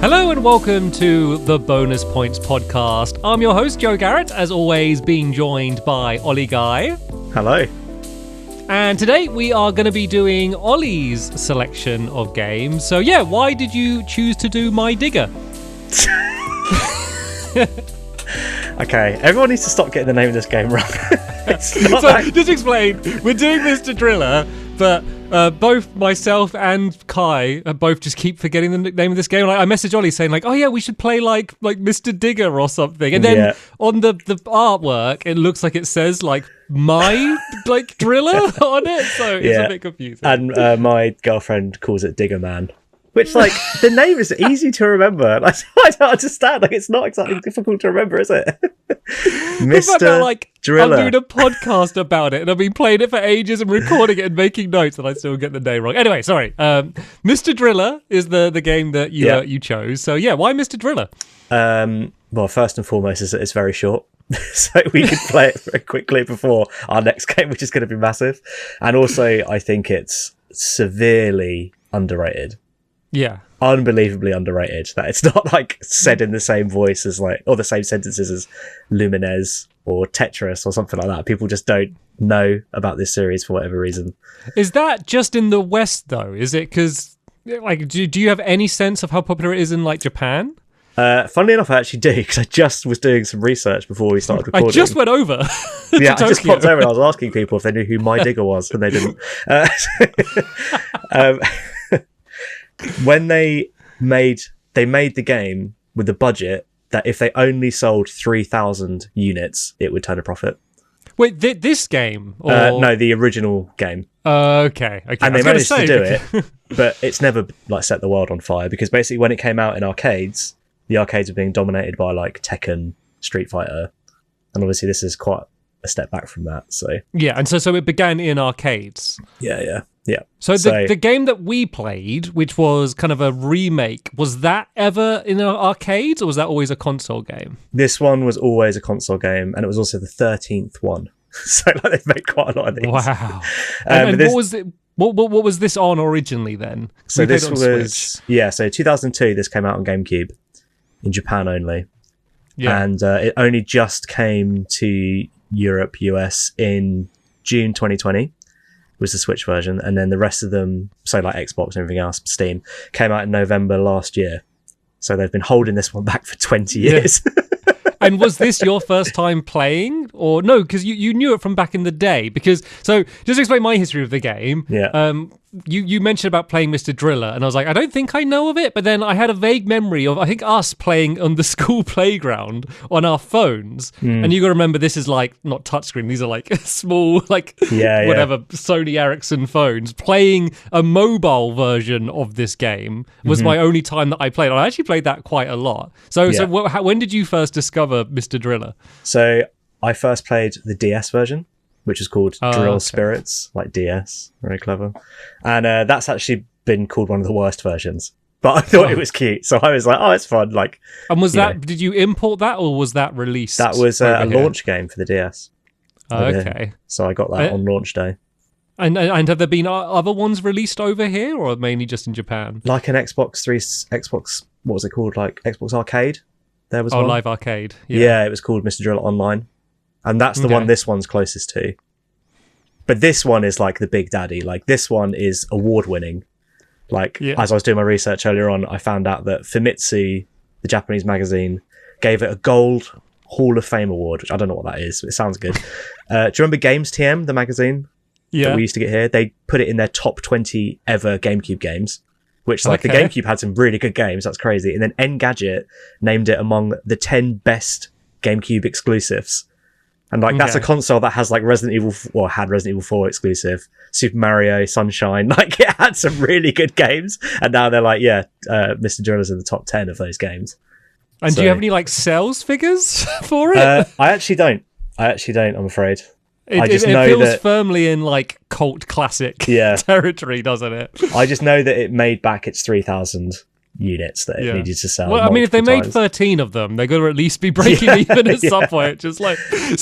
Hello and welcome to the Bonus Points podcast. I'm your host, Joe Garrett, as always being joined by Ollie Guy. Hello. And today we are going to be doing Ollie's selection of games. So yeah, why did you choose to do My Digger? Okay, everyone needs to stop getting the name of this game wrong. Just explain, we're doing Mr. Driller, but both myself and Kai both just keep forgetting the name of this game. Like, I messaged Ollie saying like, oh yeah, we should play like Mr. Digger or something. And then on the artwork, it looks like it says like My Driller on it. So it's a bit confusing. And my girlfriend calls it Digger Man. Which, the name is easy to remember. I don't understand. It's not exactly difficult to remember, is it? Mr. Driller. I'm doing a podcast about it, and I've been playing it for ages and recording it and making notes, and I still get the name wrong. Anyway, sorry. Mr. Driller is the game that you chose. So, yeah, why Mr. Driller? Well, first and foremost, is that it's very short. So we could play it very quickly before our next game, which is going to be massive. And also, I think it's severely underrated. Yeah. Unbelievably underrated. That it's not said in the same voice as or the same sentences as Lumines or Tetris or something like that. People just don't know about this series for whatever reason. Is that just in the West though? Is it because do you have any sense of how popular it is in Japan? Funnily enough, I actually do, because I just was doing some research before we started recording. I just went over. Yeah, I just popped over and I was asking people if they knew who My Digger was, and they didn't. When they made the game with the budget that if they only sold 3,000 units, it would turn a profit. Wait, this game? Or... no, the original game. Okay. And they managed to do it, but it's never set the world on fire, because basically when it came out in arcades, the arcades were being dominated by Tekken, Street Fighter, and obviously this is quite a step back from that. So yeah, and so it began in arcades. Yeah. So the game that we played, which was kind of a remake, was that ever in arcades, or was that always a console game? This one was always a console game, and it was also the 13th one. So they've made quite a lot of these. Wow. And what was it? What was this on originally then? So this was so 2002. This came out on GameCube in Japan only, and it only just came to Europe, US in June 2020. Was the Switch version, and then the rest of them, so Xbox and everything else, Steam, came out in November last year. So they've been holding this one back for 20 years. And was this your first time playing, or no? Because you knew it from back in the day. Because just to explain my history of the game. Yeah. You mentioned about playing Mr. Driller, and I was like, I don't think I know of it. But then I had a vague memory of, I think, us playing on the school playground on our phones. And you got to remember, this is not touchscreen. These are small, whatever, Sony Ericsson phones. Playing a mobile version of this game was my only time that I played. I actually played that quite a lot. So when did you first discover Mr. Driller? So I first played the DS version, which is called Drill Spirits, DS. Very clever. And that's actually been called one of the worst versions. But I thought it was cute, so I was like, oh, it's fun. And was that, did you import that, or was that released? That was a launch game for the DS. Okay. So I got that on launch day. And have there been other ones released over here, or mainly just in Japan? Like an Xbox, what was it called? Xbox Arcade? There was one. Live Arcade. Yeah, it was called Mr. Driller Online. And that's the one this one's closest to. But this one is the big daddy. This one is award-winning. As I was doing my research earlier on, I found out that Famitsu, the Japanese magazine, gave it a Gold Hall of Fame award, which I don't know what that is, but it sounds good. Do you remember Games TM, the magazine that we used to get here? They put it in their top 20 ever GameCube games, which the GameCube had some really good games. That's crazy. And then Engadget named it among the 10 best GameCube exclusives. And that's a console that has Resident Evil, or had Resident Evil 4 exclusive, Super Mario, Sunshine. It had some really good games. And now they're Mr. Driller's in the top 10 of those games. And do you have any sales figures for it? I actually don't, I'm afraid. It feels firmly in cult classic territory, doesn't it? I just know that it made back its 3,000 units that it needed to sell. Well, I mean, if they made 13 of them, they're going to at least be breaking even at some point. Just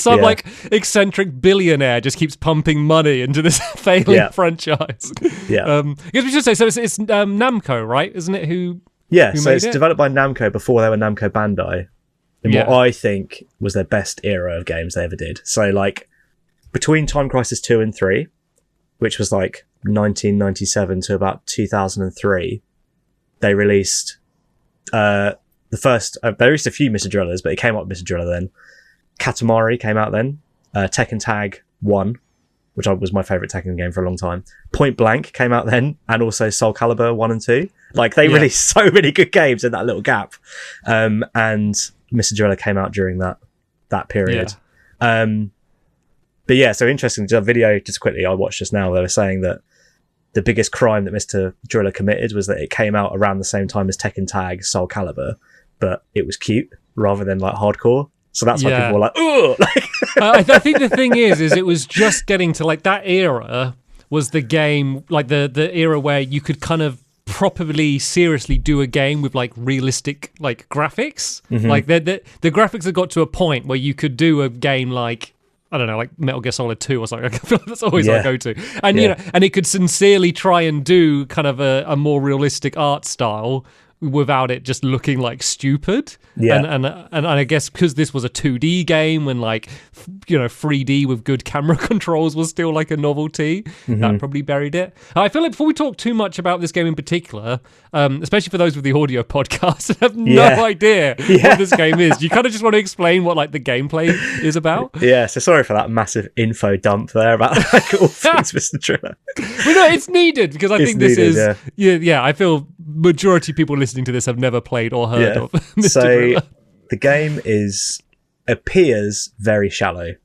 some eccentric billionaire just keeps pumping money into this failing franchise. Yeah. I guess we should say, so it's Namco, right? Isn't it who Yeah, so it's developed by Namco before they were Namco Bandai, in what I think was their best era of games they ever did. So, like, between Time Crisis 2 and 3, which was like 1997 to about 2003, they released they released a few Mr. Drillers, but it came up with Mr. Driller then. Katamari came out then. Tekken Tag 1, which was my favourite Tekken game for a long time. Point Blank came out then, and also Soul Calibur 1 and 2. Like, they released so many good games in that little gap. And Mr. Driller came out during that period. Yeah. But yeah, so interesting. The video, just quickly, I watched just now, they were saying that the biggest crime that Mr. Driller committed was that it came out around the same time as Tekken Tag Soul Calibur, but it was cute rather than like hardcore. So that's why people were like, "Oh!" I think the thing is it was just getting to like that era was the game, like the era where you could kind of properly, seriously do a game with like realistic like graphics. Mm-hmm. Like the graphics had got to a point where you could do a game like, I don't know, like Metal Gear Solid 2 or something. I feel like that's always our go-to. And you know, and it could sincerely try and do kind of a more realistic art style without it just looking like stupid. Yeah. And I guess because this was a 2D game and like, you know, 3D with good camera controls was still like a novelty, that probably buried it. I feel like before we talk too much about this game in particular, especially for those with the audio podcast that have no idea what this game is, you kind of just want to explain what like the gameplay is about. Yeah, so sorry for that massive info dump there about like all things Mr. Driller. Well, no, it's needed because I think this is I feel majority of people listening to this have never played or heard of Mr. Driller. The game appears very shallow,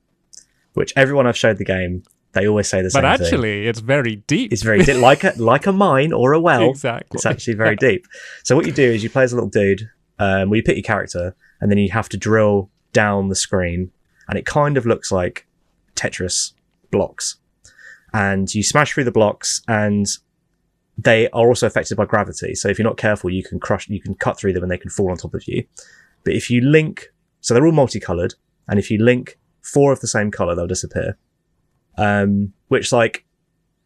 which everyone I've showed the game, they always say the same thing. But actually, it's very deep. It's very deep, like a mine or a well. Exactly. It's actually very deep. So what you do is you play as a little dude, where you pick your character, and then you have to drill down the screen, and it kind of looks like Tetris blocks. And you smash through the blocks, and they are also affected by gravity. So if you're not careful, you can cut through them and they can fall on top of you. But if you link, so they're all multicolored, and if you link 4 of the same color, they'll disappear. Which, like,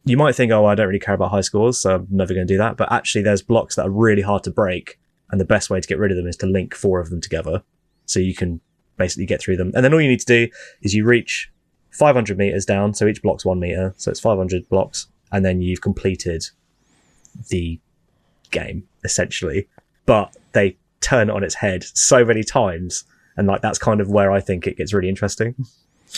you might think, oh, I don't really care about high scores, so I'm never going to do that. But actually, there's blocks that are really hard to break, and the best way to get rid of them is to link 4 of them together, so you can basically get through them. And then all you need to do is you reach 500 meters down, so each block's 1 meter, so it's 500 blocks, and then you've completed the game essentially. But they turn it on its head so many times, and like that's kind of where I think it gets really interesting.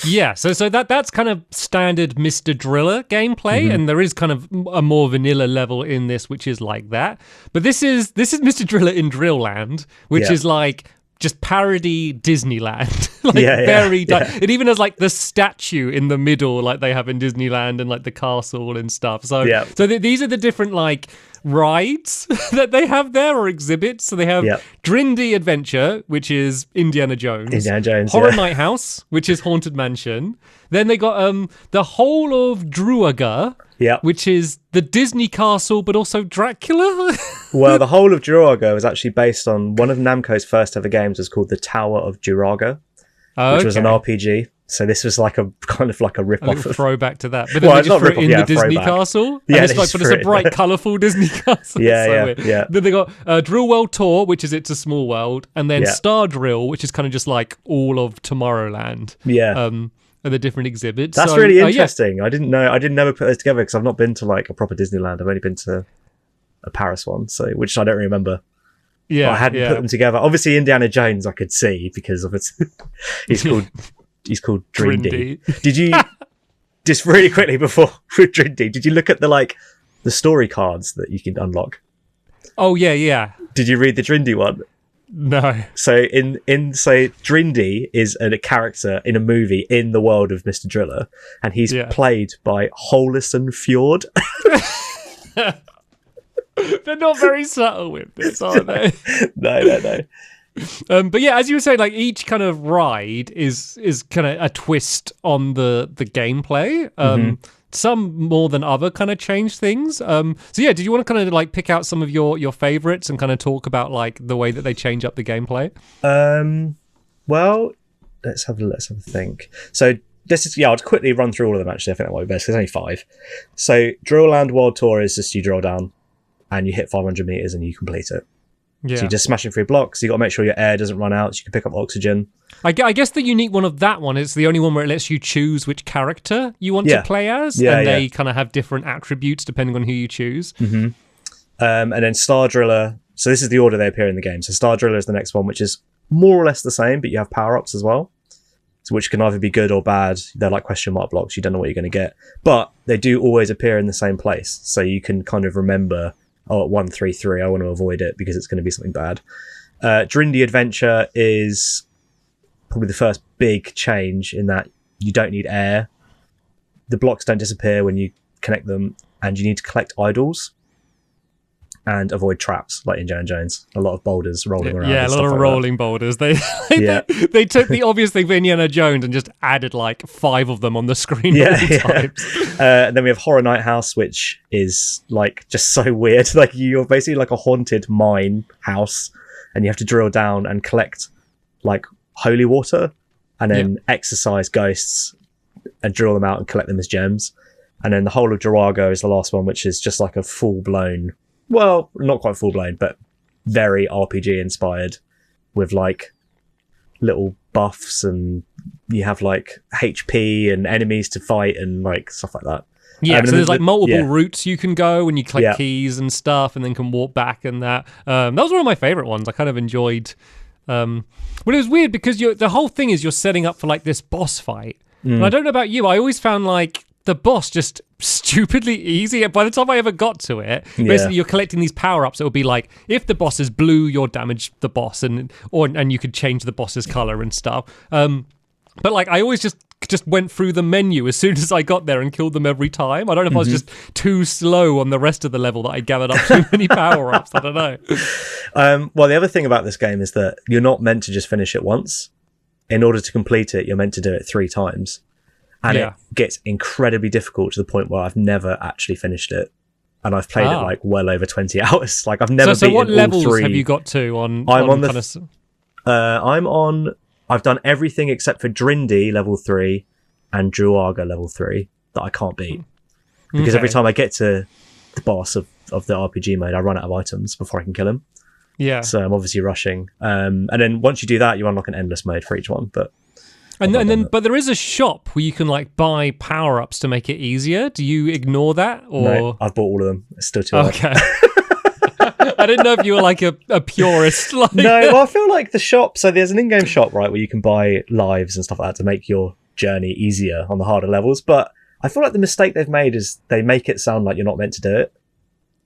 Yeah, so that's kind of standard Mr. Driller gameplay, and there is kind of a more vanilla level in this, which is like that. But this is Mr. Driller in Drill Land, which is like just parody Disneyland. It even has like the statue in the middle like they have in Disneyland, and like the castle and stuff. So these are the different like rides that they have there, or exhibits. So they have Drindy Adventure, which is Indiana Jones, Horror Night House, which is Haunted Mansion. Then they got the whole of Druaga, which is the Disney castle, but also Dracula. Well, the whole of Druaga was actually based on one of Namco's first ever games, was called The Tower of Druaga, which was an RPG. So this was like a kind of like a rip-off. A throwback to that. But then they just threw it in the Disney castle. Yeah, but it's a bright, colourful Disney castle. Yeah. Then they got Drill World Tour, which is It's a Small World. And then Star Drill, which is kind of just like all of Tomorrowland. Yeah. And the different exhibits. That's really interesting. I didn't never put those together because I've not been to like a proper Disneyland. I've only been to a Paris one, which I don't remember. Yeah, but I hadn't put them together. Obviously, Indiana Jones I could see because of it. He's called Drindy. Did you just really quickly before with Drindy? Did you look at the story cards that you can unlock? Oh yeah. Did you read the Drindy one? No. So Drindy is a character in a movie in the world of Mr. Driller, and he's played by Holison Fjord. They're not very subtle with this, are they? No. But yeah, as you were saying, like each kind of ride is kind of a twist on the gameplay. Some more than other kind of change things. So yeah, did you want to kind of like pick out some of your favorites and kind of talk about like the way that they change up the gameplay? Well, let's have a think. So this is I'll quickly run through all of them. Actually, I think that might be best. There's only 5. So Drill Land World Tour is just you drill down and you hit 500 meters and you complete it. Yeah. So you're just smashing through blocks. You got to make sure your air doesn't run out so you can pick up oxygen. I guess the unique one of that one is the only one where it lets you choose which character you want to play as, and they kind of have different attributes depending on who you choose. Mm-hmm. And then Star Driller. So this is the order they appear in the game. So Star Driller is the next one, which is more or less the same, but you have power-ups as well, so which can either be good or bad. They're like question mark blocks. You don't know what you're going to get. But they do always appear in the same place, so you can kind of remember, at 133, I want to avoid it because it's going to be something bad. Drindy Adventure is probably the first big change in that you don't need air. The blocks don't disappear when you connect them, and you need to collect idols and avoid traps like Indiana Jones. A lot of boulders rolling around. Yeah, a lot of rolling boulders. They took the obvious thing for Indiana Jones and just added like 5 of them on the screen times. Then we have Horror Night House, which is like just so weird. Like you're basically like a haunted mine house, and you have to drill down and collect like holy water, and then exorcise ghosts and drill them out and collect them as gems. And then the whole of Jirago is the last one, which is just like a full-blown, well, not quite full-blown, but very RPG inspired, with like little buffs, and you have like HP and enemies to fight and like stuff like that. Yeah, so there's like multiple routes you can go when you collect keys and stuff, and then can walk back and that. That was one of my favorite ones. I kind of enjoyed. But it was weird because the whole thing is you're setting up for like this boss fight. And I don't know about you, I always found like the boss just stupidly easy. By the time I ever got to it, basically you're collecting these power-ups. It would be like, if the boss is blue, you'll damage the boss, and you could change the boss's color and stuff. But like I always just went through the menu as soon as I got there and killed them every time. I don't know if I was just too slow on the rest of the level that I gathered up too many power-ups. I don't know. Well, the other thing about this game is that you're not meant to just finish it once. In order to complete it, you're meant to do it 3 times. And it gets incredibly difficult to the point where I've never actually finished it. And I've played it like well over 20 hours. Like I've never beaten all 3. So what levels have you got to on? I've done everything except for Drindy level 3 and Druaga level 3 that I can't beat. Because every time I get to the boss of the RPG mode, I run out of items before I can kill him. Yeah. So I'm obviously rushing. And then once you do that, you unlock an endless mode for each one. But there is a shop where you can like buy power-ups to make it easier. Do you ignore that? Or no, I've bought all of them. It's still too hard. Okay. I didn't know if you were like a purist. Like... No, well, I feel like the shop. So there's an in-game shop, right, where you can buy lives and stuff like that to make your journey easier on the harder levels. But I feel like the mistake they've made is they make it sound like you're not meant to do it.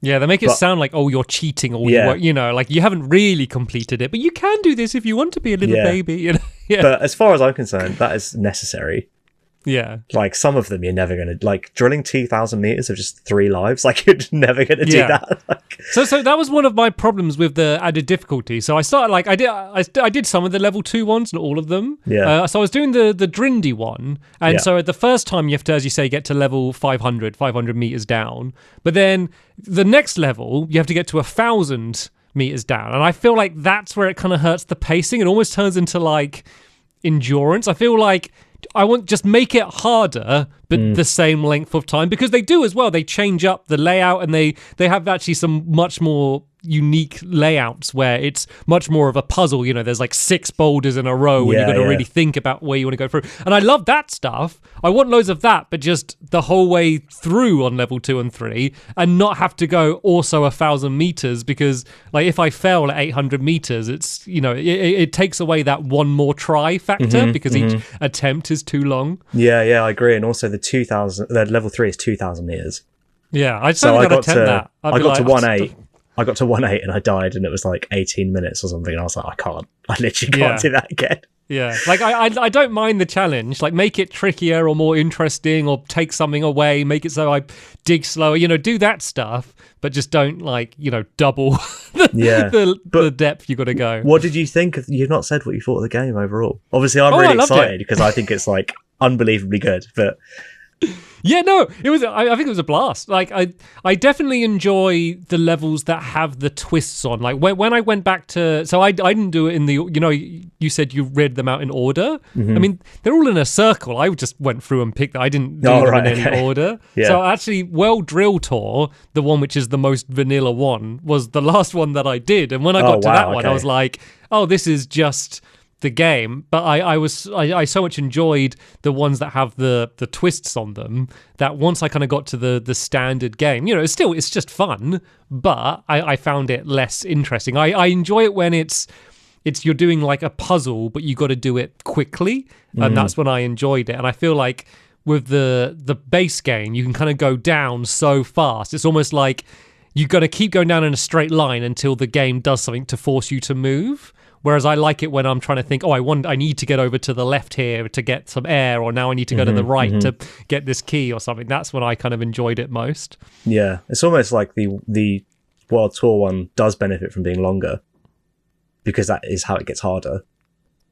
Yeah, they make it sound like, oh, you're cheating, or you know, like you haven't really completed it, but you can do this if you want to be a little baby. You know? But as far as I'm concerned, that is necessary. Yeah. Like some of them you're never going to, like drilling 2,000 meters of just 3 lives, like you're never going to do that. Like... So that was one of my problems with the added difficulty. So I started like, I did some of the level 2 ones, not all of them. Yeah. So I was doing the Drindy one. And so the first time you have to, as you say, get to level 500 meters down. But then the next level, you have to get to 1,000 meters down. And I feel like that's where it kind of hurts the pacing. It almost turns into like endurance. I feel like I want just make it harder, but the same length of time, because they do as well. They change up the layout, and they have actually some much more unique layouts where it's much more of a puzzle. You know, there's like 6 boulders in a row, and you've got to really think about where you want to go through. And I love that stuff. I want loads of that, but just the whole way through on level 2 and 3, and not have to go also 1,000 meters, because like if I fail at 800 meters, it's, you know, it takes away that one more try factor because each attempt is too long. Yeah, I agree. And also the level 3 is 2,000 meters. Yeah, I got to that. I got to 1.8. I got to 1.8 and I died, and it was like 18 minutes or something. And I was like, I literally can't do that again. Yeah, like I don't mind the challenge. Like make it trickier or more interesting, or take something away, make it so I dig slower. You know, do that stuff, but just don't like, you know, double the depth you got to go. What did you think? You've not said what you thought of the game overall. Obviously, I'm really excited because I think it's like unbelievably good. But Yeah, no, it was. I think it was a blast. Like, I definitely enjoy the levels that have the twists on. Like when I went back to, so I didn't do it in the. You said you read them out in order. Mm-hmm. I mean, they're all in a circle. I just went through and picked. I didn't do them in any order. Yeah. So actually, World Drill Tour, the one which is the most vanilla one, was the last one that I did. And when I got to that one, I was like, oh, this is just the game. But I so much enjoyed the ones that have the twists on them that once I kind of got to the standard game, it's just fun, but I found it less interesting. I enjoy it when it's you're doing like a puzzle, but you got to do it quickly, and that's when I enjoyed it. And I feel like with the base game, you can kind of go down so fast. It's almost like you got to keep going down in a straight line until the game does something to force you to move. Whereas I like it when I'm trying to think, I need to get over to the left here to get some air, or now I need to go to the right to get this key or something. That's when I kind of enjoyed it most. Yeah, it's almost like the World Tour one does benefit from being longer, because that is how it gets harder.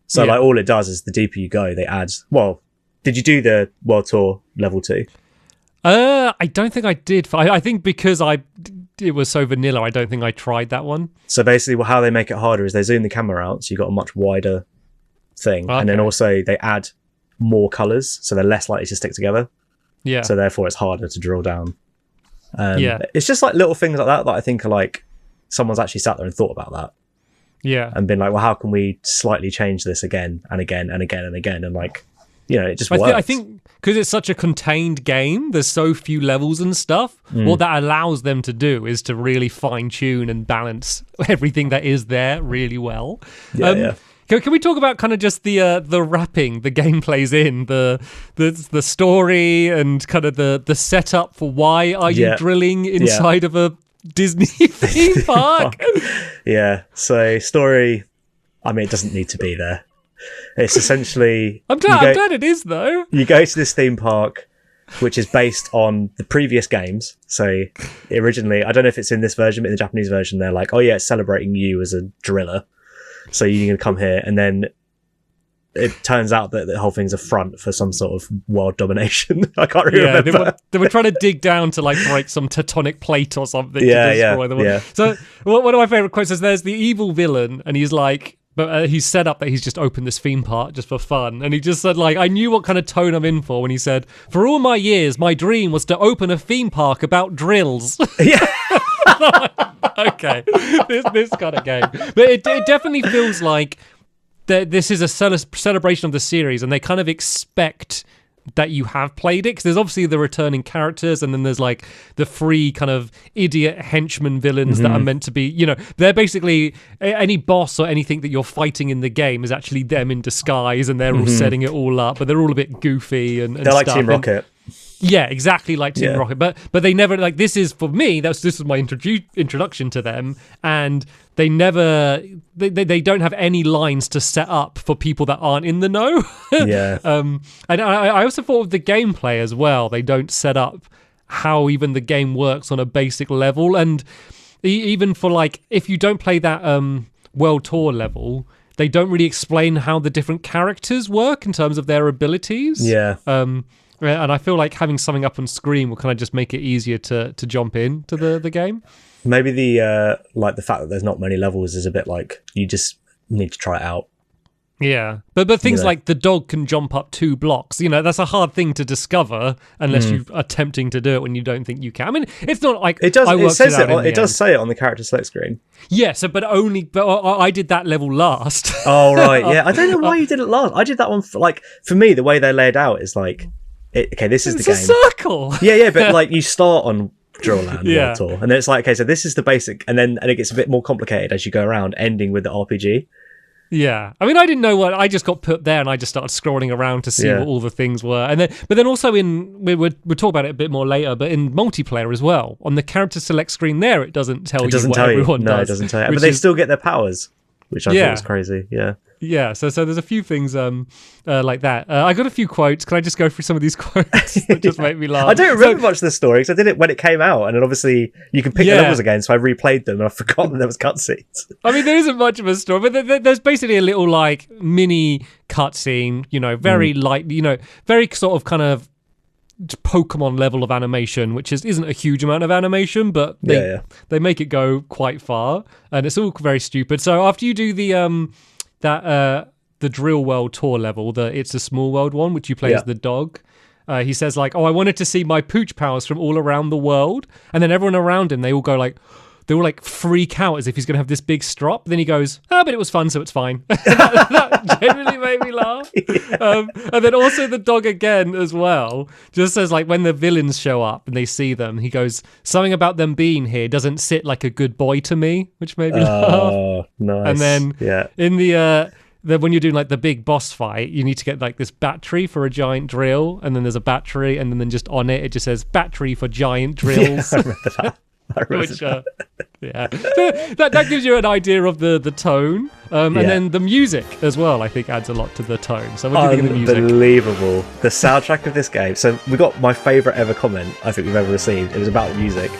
So like all it does is the deeper you go, they add. Well, did you do the World Tour level 2? I don't think I did. I think because it was so vanilla, I don't think I tried that one. So basically how they make it harder is they zoom the camera out, so you've got a much wider thing. Okay. And then also they add more colours, so they're less likely to stick together. Yeah. So therefore it's harder to drill down. It's just like little things like that I think are like someone's actually sat there and thought about that. Yeah. And been like, well, how can we slightly change this again and again and again and again? And like, it just works. I think because it's such a contained game, there's so few levels and stuff, what that allows them to do is to really fine-tune and balance everything that is there really well. Yeah. Can we talk about kind of just the wrapping the game plays in, the story and kind of the setup for why are you drilling inside of a Disney theme park? Yeah, so story, I mean, it doesn't need to be there. It's essentially... I'm glad it is, though. You go to this theme park, which is based on the previous games. So originally, I don't know if it's in this version, but in the Japanese version, they're like, oh yeah, it's celebrating you as a driller. So you're going to come here. And then it turns out that the whole thing's a front for some sort of world domination. I can't really remember. They were trying to dig down to like break some tectonic plate or something to destroy the world. Yeah. So one of my favourite quotes is there's the evil villain, and he's like... But he's set up that he's just opened this theme park just for fun. And he just said, like, I knew what kind of tone I'm in for when he said, for all my years, my dream was to open a theme park about drills. Yeah. Okay, this kind of game. But it definitely feels like this is a celebration of the series, and they kind of expect that you have played it, because there's obviously the returning characters, and then there's like the free kind of idiot henchman villains that are meant to be, they're basically any boss or anything that you're fighting in the game is actually them in disguise, and they're all setting it all up, but they're all a bit goofy and they're like Team Rocket. Yeah, exactly like Team Rocket, but they never, like, this is for me, this was my introduction to them, and they never they don't have any lines to set up for people that aren't in the know. And I also thought with the gameplay as well, they don't set up how even the game works on a basic level, and even for like if you don't play that World Tour level, they don't really explain how the different characters work in terms of their abilities. And I feel like having something up on screen will kind of just make it easier to jump into the game. Maybe the fact that there's not many levels is a bit like you just need to try it out. Yeah, but things like the dog can jump up 2 blocks. That's a hard thing to discover unless you are attempting to do it when you don't think you can. I mean, it's not like it does. It does say it on the character select screen. Yeah, but I did that level last. Oh right, yeah. I don't know why you did it last. I did that one for me. The way they're laid out is like. This is the game. It's a circle. Yeah, but like you start on Drill Land World Tour, and then it's like, okay, so this is the basic, and it gets a bit more complicated as you go around, ending with the RPG. Yeah, I mean, I didn't know what I just got put there, and I just started scrolling around to see what all the things were, but then also we'll talk about it a bit more later, but in multiplayer as well, on the character select screen there, it doesn't tell you what everyone does. No, it doesn't tell you, but they still get their powers, which I thought was crazy. Yeah, so there's a few things like that. I got a few quotes. Can I just go through some of these quotes that just make me laugh? I don't remember much of the story because I did it when it came out, and then obviously you can pick the levels again, so I replayed them and I've forgotten there was cutscenes. I mean, there isn't much of a story, but there's basically a little like mini cutscene, very light, very sort of kind of Pokemon level of animation, which isn't a huge amount of animation, but they make it go quite far, and it's all very stupid. So after you do the Drill World tour level, the It's a Small World one, which you play as the dog, he says like, "Oh, I wanted to see my pooch pals from all around the world," and then everyone around him, they all they all like freak out as if he's going to have this big strop. Then he goes, "Oh, but it was fun, so it's fine." that genuinely made me laugh. And then also the dog again as well just says like, when the villains show up and they see them, he goes, "Something about them being here doesn't sit like a good boy to me," which made me laugh. Oh, nice. And then in when you're doing like the big boss fight, you need to get like this battery for a giant drill, and then there's a battery, and then just on it just says "battery for giant drills." I remember that. Which, that gives you an idea of the tone, and then the music as well. I think adds a lot to the tone. So what do you think of the music? Unbelievable! The soundtrack of this game. So we got my favourite ever comment I think we've ever received. It was about the music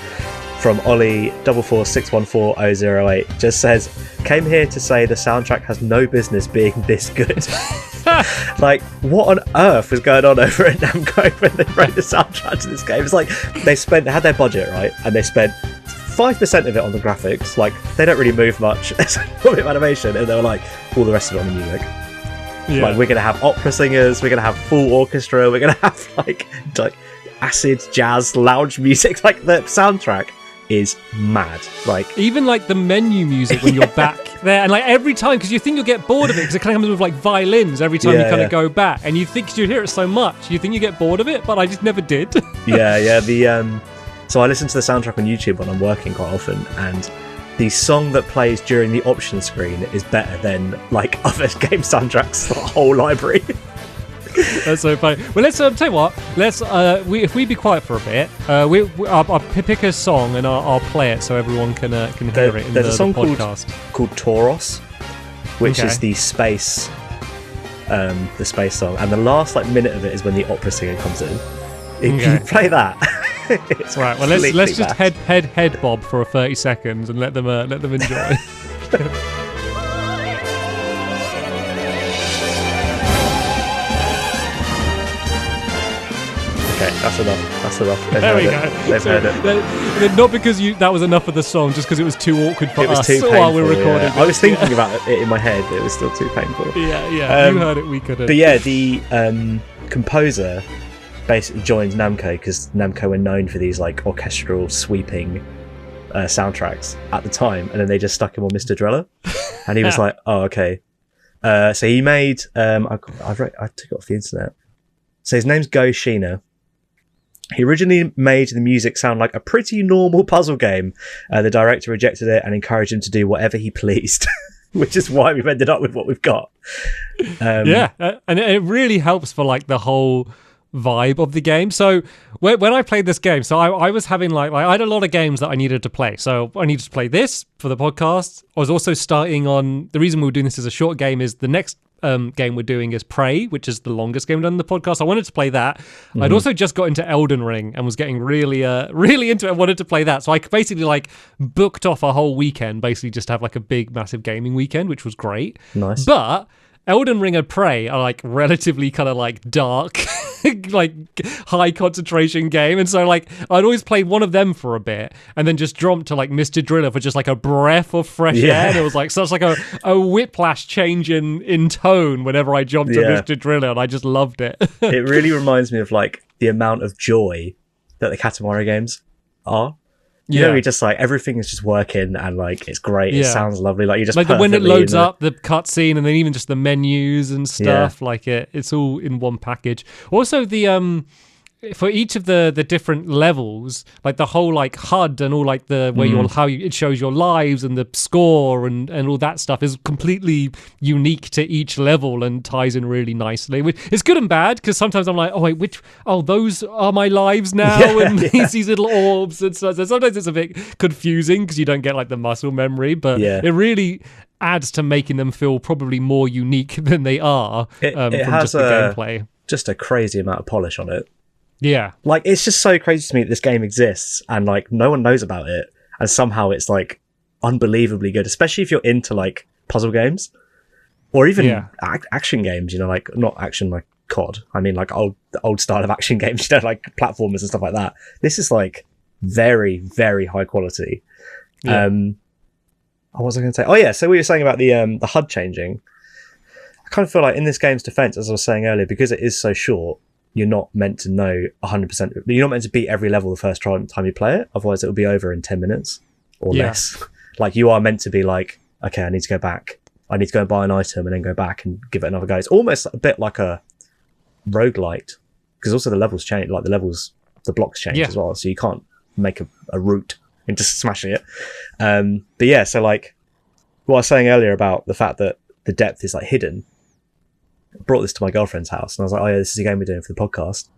from Ollie 446140008. Just says, "Came here to say the soundtrack has no business being this good." Like, what on earth was going on over at Namco when they wrote the soundtrack to this game? It's like they had their budget, right, and they spent 5% of it on the graphics. Like, they don't really move much. It's a little bit of animation, and they were like, all the rest of it on the music. Like, we're gonna have opera singers, we're gonna have full orchestra, we're gonna have like acid jazz lounge music. Like, the soundtrack is mad. Like, even like the menu music when you're back there, and like every time, because you think you'll get bored of it, because it kind of comes with like violins every time you kind of go back, and you think you hear it so much, you think you get bored of it, but I just never did. So I listen to the soundtrack on YouTube when I'm working quite often, and the song that plays during the option screen is better than like other game soundtracks, the whole library. That's so funny. Well, let's tell you what. Let's if we be quiet for a bit, I'll pick a song and I'll play it so everyone can hear it in the podcast. Called Tauros, which is the space song, and the last like minute of it is when the opera singer comes in. If you play that, it's right. Well, let's just head bob for 30 seconds and let them enjoy. Okay, that's enough. There we go. They've heard it. Not because that was enough of the song, just because it was too awkward for us while we were recording. I was thinking about it in my head, but it was still too painful. Yeah. You heard it, we couldn't. But yeah, the composer basically joined Namco because Namco were known for these like orchestral sweeping soundtracks at the time, and then they just stuck him on Mr. Driller, and he was like, "Oh, okay." So he made. I took it off the internet. So his name's Go Shina. He originally made the music sound like a pretty normal puzzle game. The director rejected it and encouraged him to do whatever he pleased, which is why we've ended up with what we've got. And it really helps for like the whole vibe of the game. So when I played this game, so I was having like I had a lot of games that I needed to play. So I needed to play this for the podcast. I was also starting on, the reason we were doing this as a short game is the next game we're doing is Prey, which is the longest game done in the podcast. I wanted to play that. I'd also just got into Elden Ring and was getting really into it and wanted to play that. So I basically like booked off a whole weekend, basically just to have like a big, massive gaming weekend, which was great. Nice. But Elden Ring and Prey are like relatively kind of like dark, like high concentration game, and so like I'd always play one of them for a bit and then just jump to like Mr. Driller for just like a breath of fresh air. And it was like such like a whiplash change in tone whenever I jumped to Mr. Driller, and I just loved it. It really reminds me of like the amount of joy that the Katamari games are. You know, you're just like, everything is just working and like it's great. It sounds lovely. Like you just like when it loads up the cutscene and then even just the menus and stuff. Like it's all in one package. Also the for each of the different levels, like the whole like HUD and all like the where it shows your lives and the score and all that stuff is completely unique to each level and ties in really nicely. It's good and bad because sometimes I'm like, oh wait, those are my lives now, and these little orbs and stuff. So sometimes it's a bit confusing because you don't get like the muscle memory, but it really adds to making them feel probably more unique than they are it from has just the gameplay. Just a crazy amount of polish on it. Yeah. Like, it's just so crazy to me that this game exists and, like, no one knows about it. And somehow it's, like, unbelievably good, especially if you're into, like, puzzle games or even action games, you know, like, not action, like, COD. I mean, like old style of action games, like platformers and stuff like that. This is like very, very high quality. Yeah. What was I going to say? Oh yeah, so we were saying about the HUD changing. I kind of feel like in this game's defense, as I was saying earlier, because it is so short, you're not meant to know 100%. You're not meant to beat every level the first time you play it. Otherwise, it will be over in 10 minutes or less. Like, you are meant to be like, okay, I need to go back. I need to go and buy an item and then go back and give it another go. It's almost a bit like a roguelite, because also the levels change, like the blocks change as well. So you can't make a route and just smashing it. But yeah, so like what I was saying earlier about the fact that the depth is like hidden, I brought this to my girlfriend's house and I was like, oh yeah, this is a game we're doing for the podcast.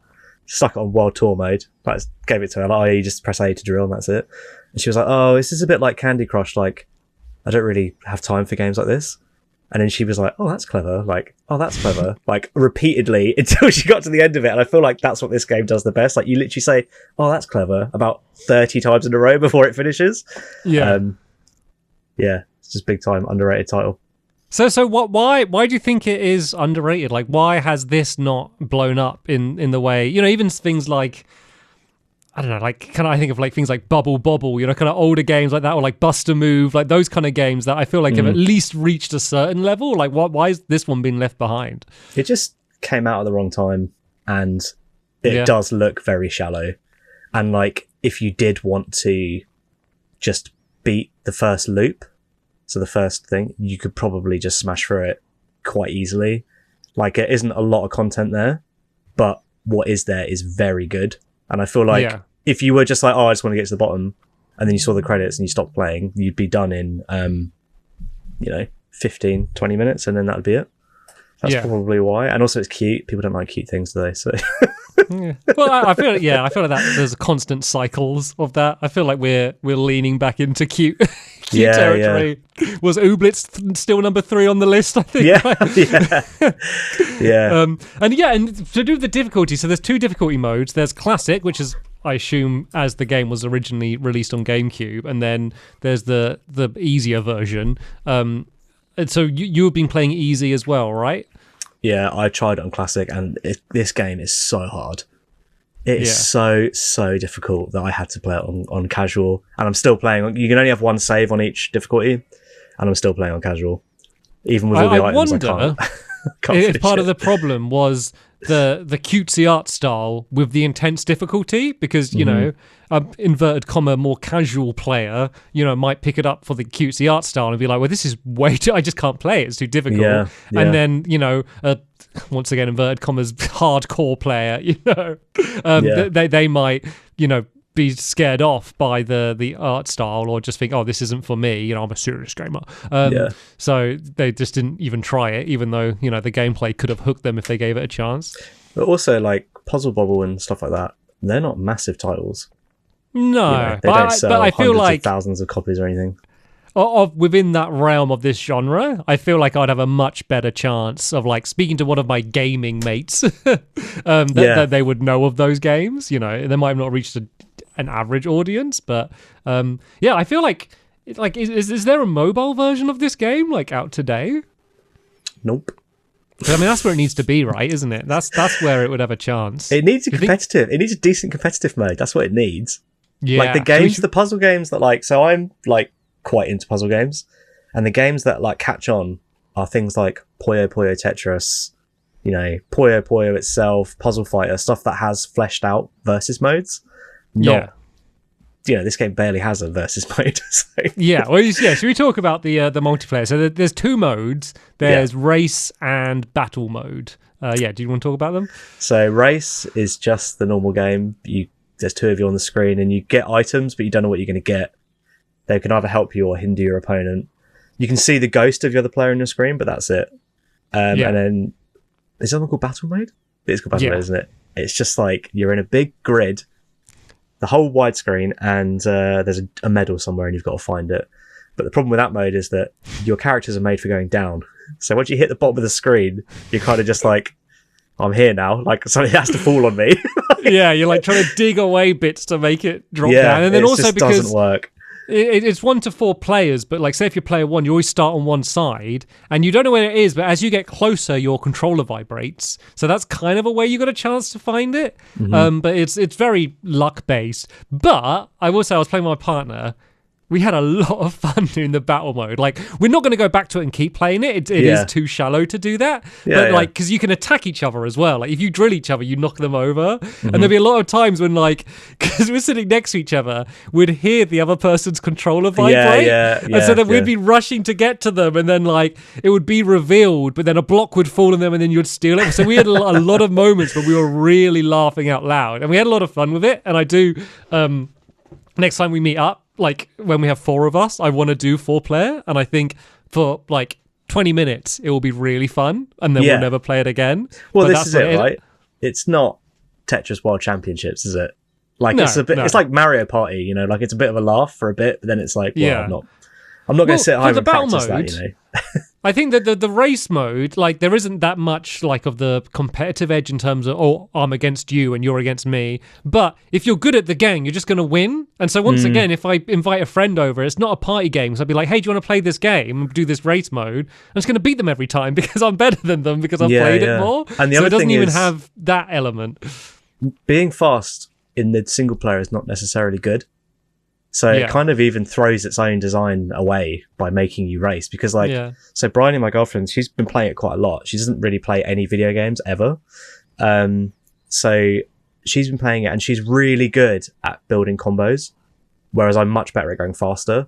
Stuck it on world tour mode. Like, gave it to her, like, oh yeah, you just press A to drill and that's it. And she was like, oh, this is a bit like Candy Crush, like I don't really have time for games like this. And then she was like, oh, that's clever. Like, oh, that's clever. Like, repeatedly until she got to the end of it. And I feel like that's what this game does the best. Like, you literally say, oh, that's clever about 30 times in a row before it finishes. Yeah. Yeah, it's just big time underrated title. So why do you think it is underrated? Like, why has this not blown up in the way, you know, even things like, I don't know, like, kind of, I think of like things like Bubble Bobble, you know, kind of older games like that, or like Bust a Move, like those kind of games that I feel like have at least reached a certain level. Like, why is this one being left behind? It just came out at the wrong time, and it does look very shallow. And like, if you did want to just beat the first loop, so the first thing, you could probably just smash through it quite easily. Like, it isn't a lot of content there, but what is there is very good. And I feel like if you were just like, oh, I just want to get to the bottom, and then you saw the credits and you stopped playing, you'd be done in, 15, 20 minutes, and then that'd be it. That's probably why. And also, it's cute. People don't like cute things, do they? So. Well, I feel like that there's constant cycles of that. I feel like we're leaning back into cute territory. Yeah. Was Ooblets still number 3 on the list, I think? Yeah. And to do the difficulty, so there's 2 difficulty modes. There's Classic, which is, I assume, as the game was originally released on GameCube, and then there's the easier version. And so you've been playing easy as well, right? Yeah, I tried it on Classic, and this game is so hard. It is so difficult that I had to play it on casual, and I'm still playing. You can only have one save on each difficulty, and I'm still playing on casual, even with all the items. I can't if part of the problem was the cutesy art style with the intense difficulty, because you know, inverted comma, more casual player, you know, might pick it up for the cutesy art style and be like, well, this is way too, I just can't play it, it's too difficult. And then, you know, once again, inverted commas, hardcore player, you know, they might, you know, be scared off by the art style, or just think, oh, this isn't for me, you know, I'm a serious gamer. So they just didn't even try it, even though, you know, the gameplay could have hooked them if they gave it a chance. But also, like, Puzzle Bobble and stuff like that, they're not massive titles. No, you know, they don't sell I feel like thousands of copies or anything. Within that realm of this genre, I feel like I'd have a much better chance of, like, speaking to one of my gaming mates, that they would know of those games. You know, they might have not reached an average audience, but I feel like is there a mobile version of this game, like, out today? Nope. I mean, that's where it needs to be, right? Isn't it? That's where it would have a chance. It needs it needs a decent competitive mode. That's what it needs. Yeah. Like, the games, the puzzle games that, like, so I'm like quite into puzzle games, and the games that like catch on are things like Puyo Puyo Tetris, you know, Puyo Puyo itself, Puzzle Fighter, stuff that has fleshed out versus modes. You know, this game barely has a versus mode. So. Should we talk about the multiplayer? So there's 2 modes. There's race and battle mode. Do you want to talk about them? So race is just the normal game. There's 2 of you on the screen, and you get items, but you don't know what you're going to get. They can either help you or hinder your opponent. You can see the ghost of the other player on your screen, but that's it. And then there's something called battle mode. It's called battle mode, isn't it? It's just like you're in a big grid, the whole widescreen, and there's a medal somewhere, and you've got to find it. But the problem with that mode is that your characters are made for going down. So once you hit the bottom of the screen, you're kind of just like, I'm here now. Like, something has to fall on me. You're like trying to dig away bits to make it drop down, and then also because doesn't work. it's 1 to 4 players, but like say if you're player 1, you always start on one side and you don't know where it is, but as you get closer your controller vibrates, so that's kind of a way you got a chance to find it. But it's very luck based. But I will say I was playing with my partner. We had a lot of fun doing the battle mode. Like, we're not going to go back to it and keep playing it. It is too shallow to do that. But like, because you can attack each other as well. Like, if you drill each other, you knock them over. And there'll be a lot of times when, like, because we're sitting next to each other, we'd hear the other person's controller vibrate. And so then we'd be rushing to get to them, and then like it would be revealed, but then a block would fall on them, and then you'd steal it. So we had a lot of moments where we were really laughing out loud, and we had a lot of fun with it. And I do. Next time we meet up, like when we have 4 of us, I want to do 4-player, and I think for like 20 minutes it will be really fun, and then we'll never play it again. Well, this is it, right? It's not Tetris World Championships, is it? Like it's like Mario Party, you know, like it's a bit of a laugh for a bit, but then it's like, well, I'm not going to sit at home and practice that, you know. I think that the race mode, like there isn't that much like of the competitive edge in terms of, oh, I'm against you and you're against me. But if you're good at the game, you're just going to win. And so once again, if I invite a friend over, it's not a party game. So I'd be like, hey, do you want to play this game and do this race mode? I'm just going to beat them every time because I'm better than them because I've played it more. And the so other it doesn't thing even is, have that element. Being fast in the single player is not necessarily good. So it kind of even throws its own design away by making you race. Because so Bryony, my girlfriend, she's been playing it quite a lot. She doesn't really play any video games ever. So she's been playing it and she's really good at building combos, whereas I'm much better at going faster.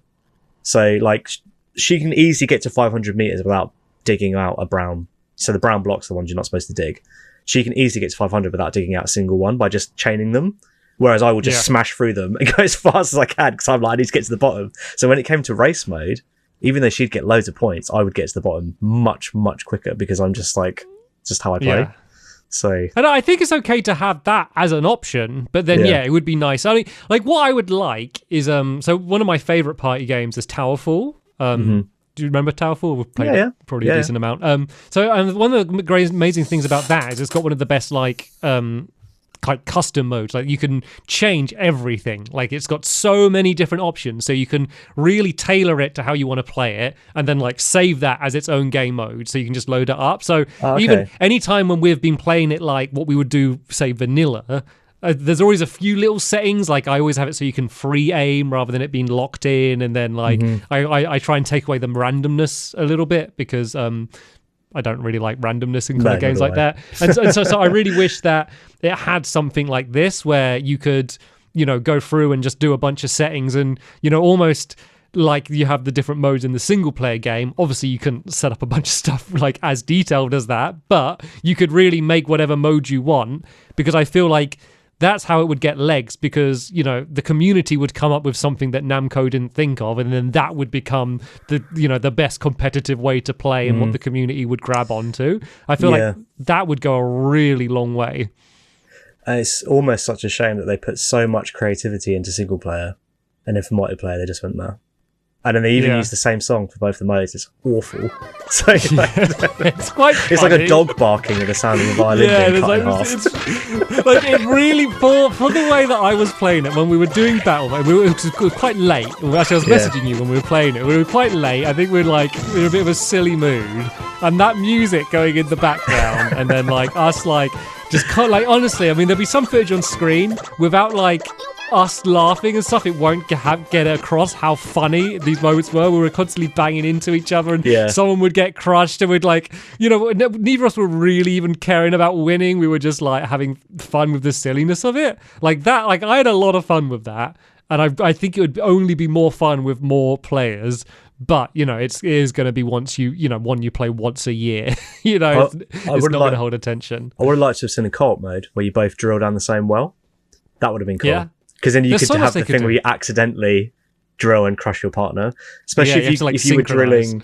So like she can easily get to 500 meters without digging out a brown. So the brown blocks are the ones you're not supposed to dig. She can easily get to 500 without digging out a single one by just chaining them. Whereas I will just smash through them and go as fast as I can because I'm like, I need to get to the bottom. So when it came to race mode, even though she'd get loads of points, I would get to the bottom much, much quicker because I'm just like, just how I play. Yeah. So, and I think it's okay to have that as an option, but then it would be nice. I mean, like what I would like is so one of my favorite party games is Towerfall. Do you remember Towerfall? We've played it probably a decent amount. So one of the great amazing things about that is it's got one of the best like custom modes. Like you can change everything. Like it's got so many different options, so you can really tailor it to how you want to play it, and then like save that as its own game mode, so you can just load it up. So even any time when we've been playing it, like what we would do, say vanilla. There's always a few little settings. Like I always have it so you can free aim rather than it being locked in, and then like I try and take away the randomness a little bit because I don't really like randomness in kind of games like that. And so I really wish that it had something like this where you could, you know, go through and just do a bunch of settings and, you know, almost like you have the different modes in the single player game. Obviously you couldn't set up a bunch of stuff like as detailed as that, but you could really make whatever mode you want, because I feel like that's how it would get legs, because, you know, the community would come up with something that Namco didn't think of, and then that would become the, you know, the best competitive way to play and what the community would grab onto. I feel like that would go a really long way. It's almost such a shame that they put so much creativity into single player, and then for multiplayer they just went there. And then they even use the same song for both the modes. It's awful. So it's quite funny. It's like a dog barking with the sound of a violin being cut in half. It's like it really, for the way that I was playing it when we were doing battle, it was quite late. Actually, I was messaging you when we were playing it. We were quite late. I think we were in a bit of a silly mood, and that music going in the background, and then like us like just like honestly, I mean, there'll be some footage on screen without like us laughing and stuff, it won't get across how funny these moments were. We were constantly banging into each other, and someone would get crushed, and we'd like, you know, neither of us were really even caring about winning. We were just like having fun with the silliness of it. Like that, like I had a lot of fun with that, and I think it would only be more fun with more players. But, you know, it is going to be one you play once a year. You know, it's not going to hold attention. I would have liked to have seen a co-op mode where you both drill down the same well. That would have been cool. Yeah. Because then you could have the thing where you accidentally drill and crush your partner. Especially if you were drilling,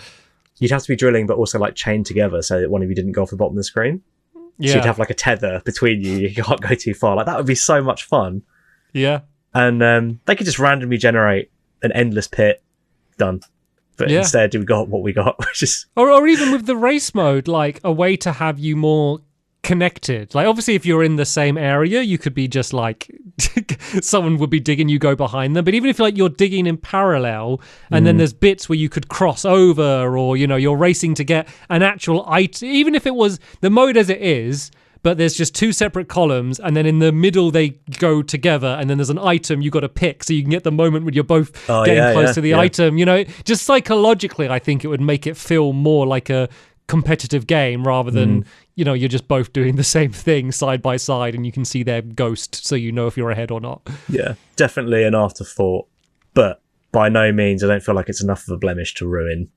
you'd have to be drilling, but also like chained together so that one of you didn't go off the bottom of the screen. Yeah. So you'd have like a tether between you. You can't go too far. Like that would be so much fun. Yeah. And they could just randomly generate an endless pit. Done. But instead we got what we got, which is... Or even with the race mode, like a way to have you more connected. Like obviously if you're in the same area, you could be just like someone would be digging, you go behind them. But even if like you're digging in parallel, and then there's bits where you could cross over, or you're racing to get an actual item, even if it was the mode as it is, but there's just two separate columns, and then in the middle they go together, and then there's an item you got to pick, so you can get the moment when you're both getting close to the item. Just psychologically, I think it would make it feel more like a competitive game rather than you're just both doing the same thing side by side, and you can see their ghost, so you know if you're ahead or not. Yeah, definitely an afterthought, but by no means I don't feel like it's enough of a blemish to ruin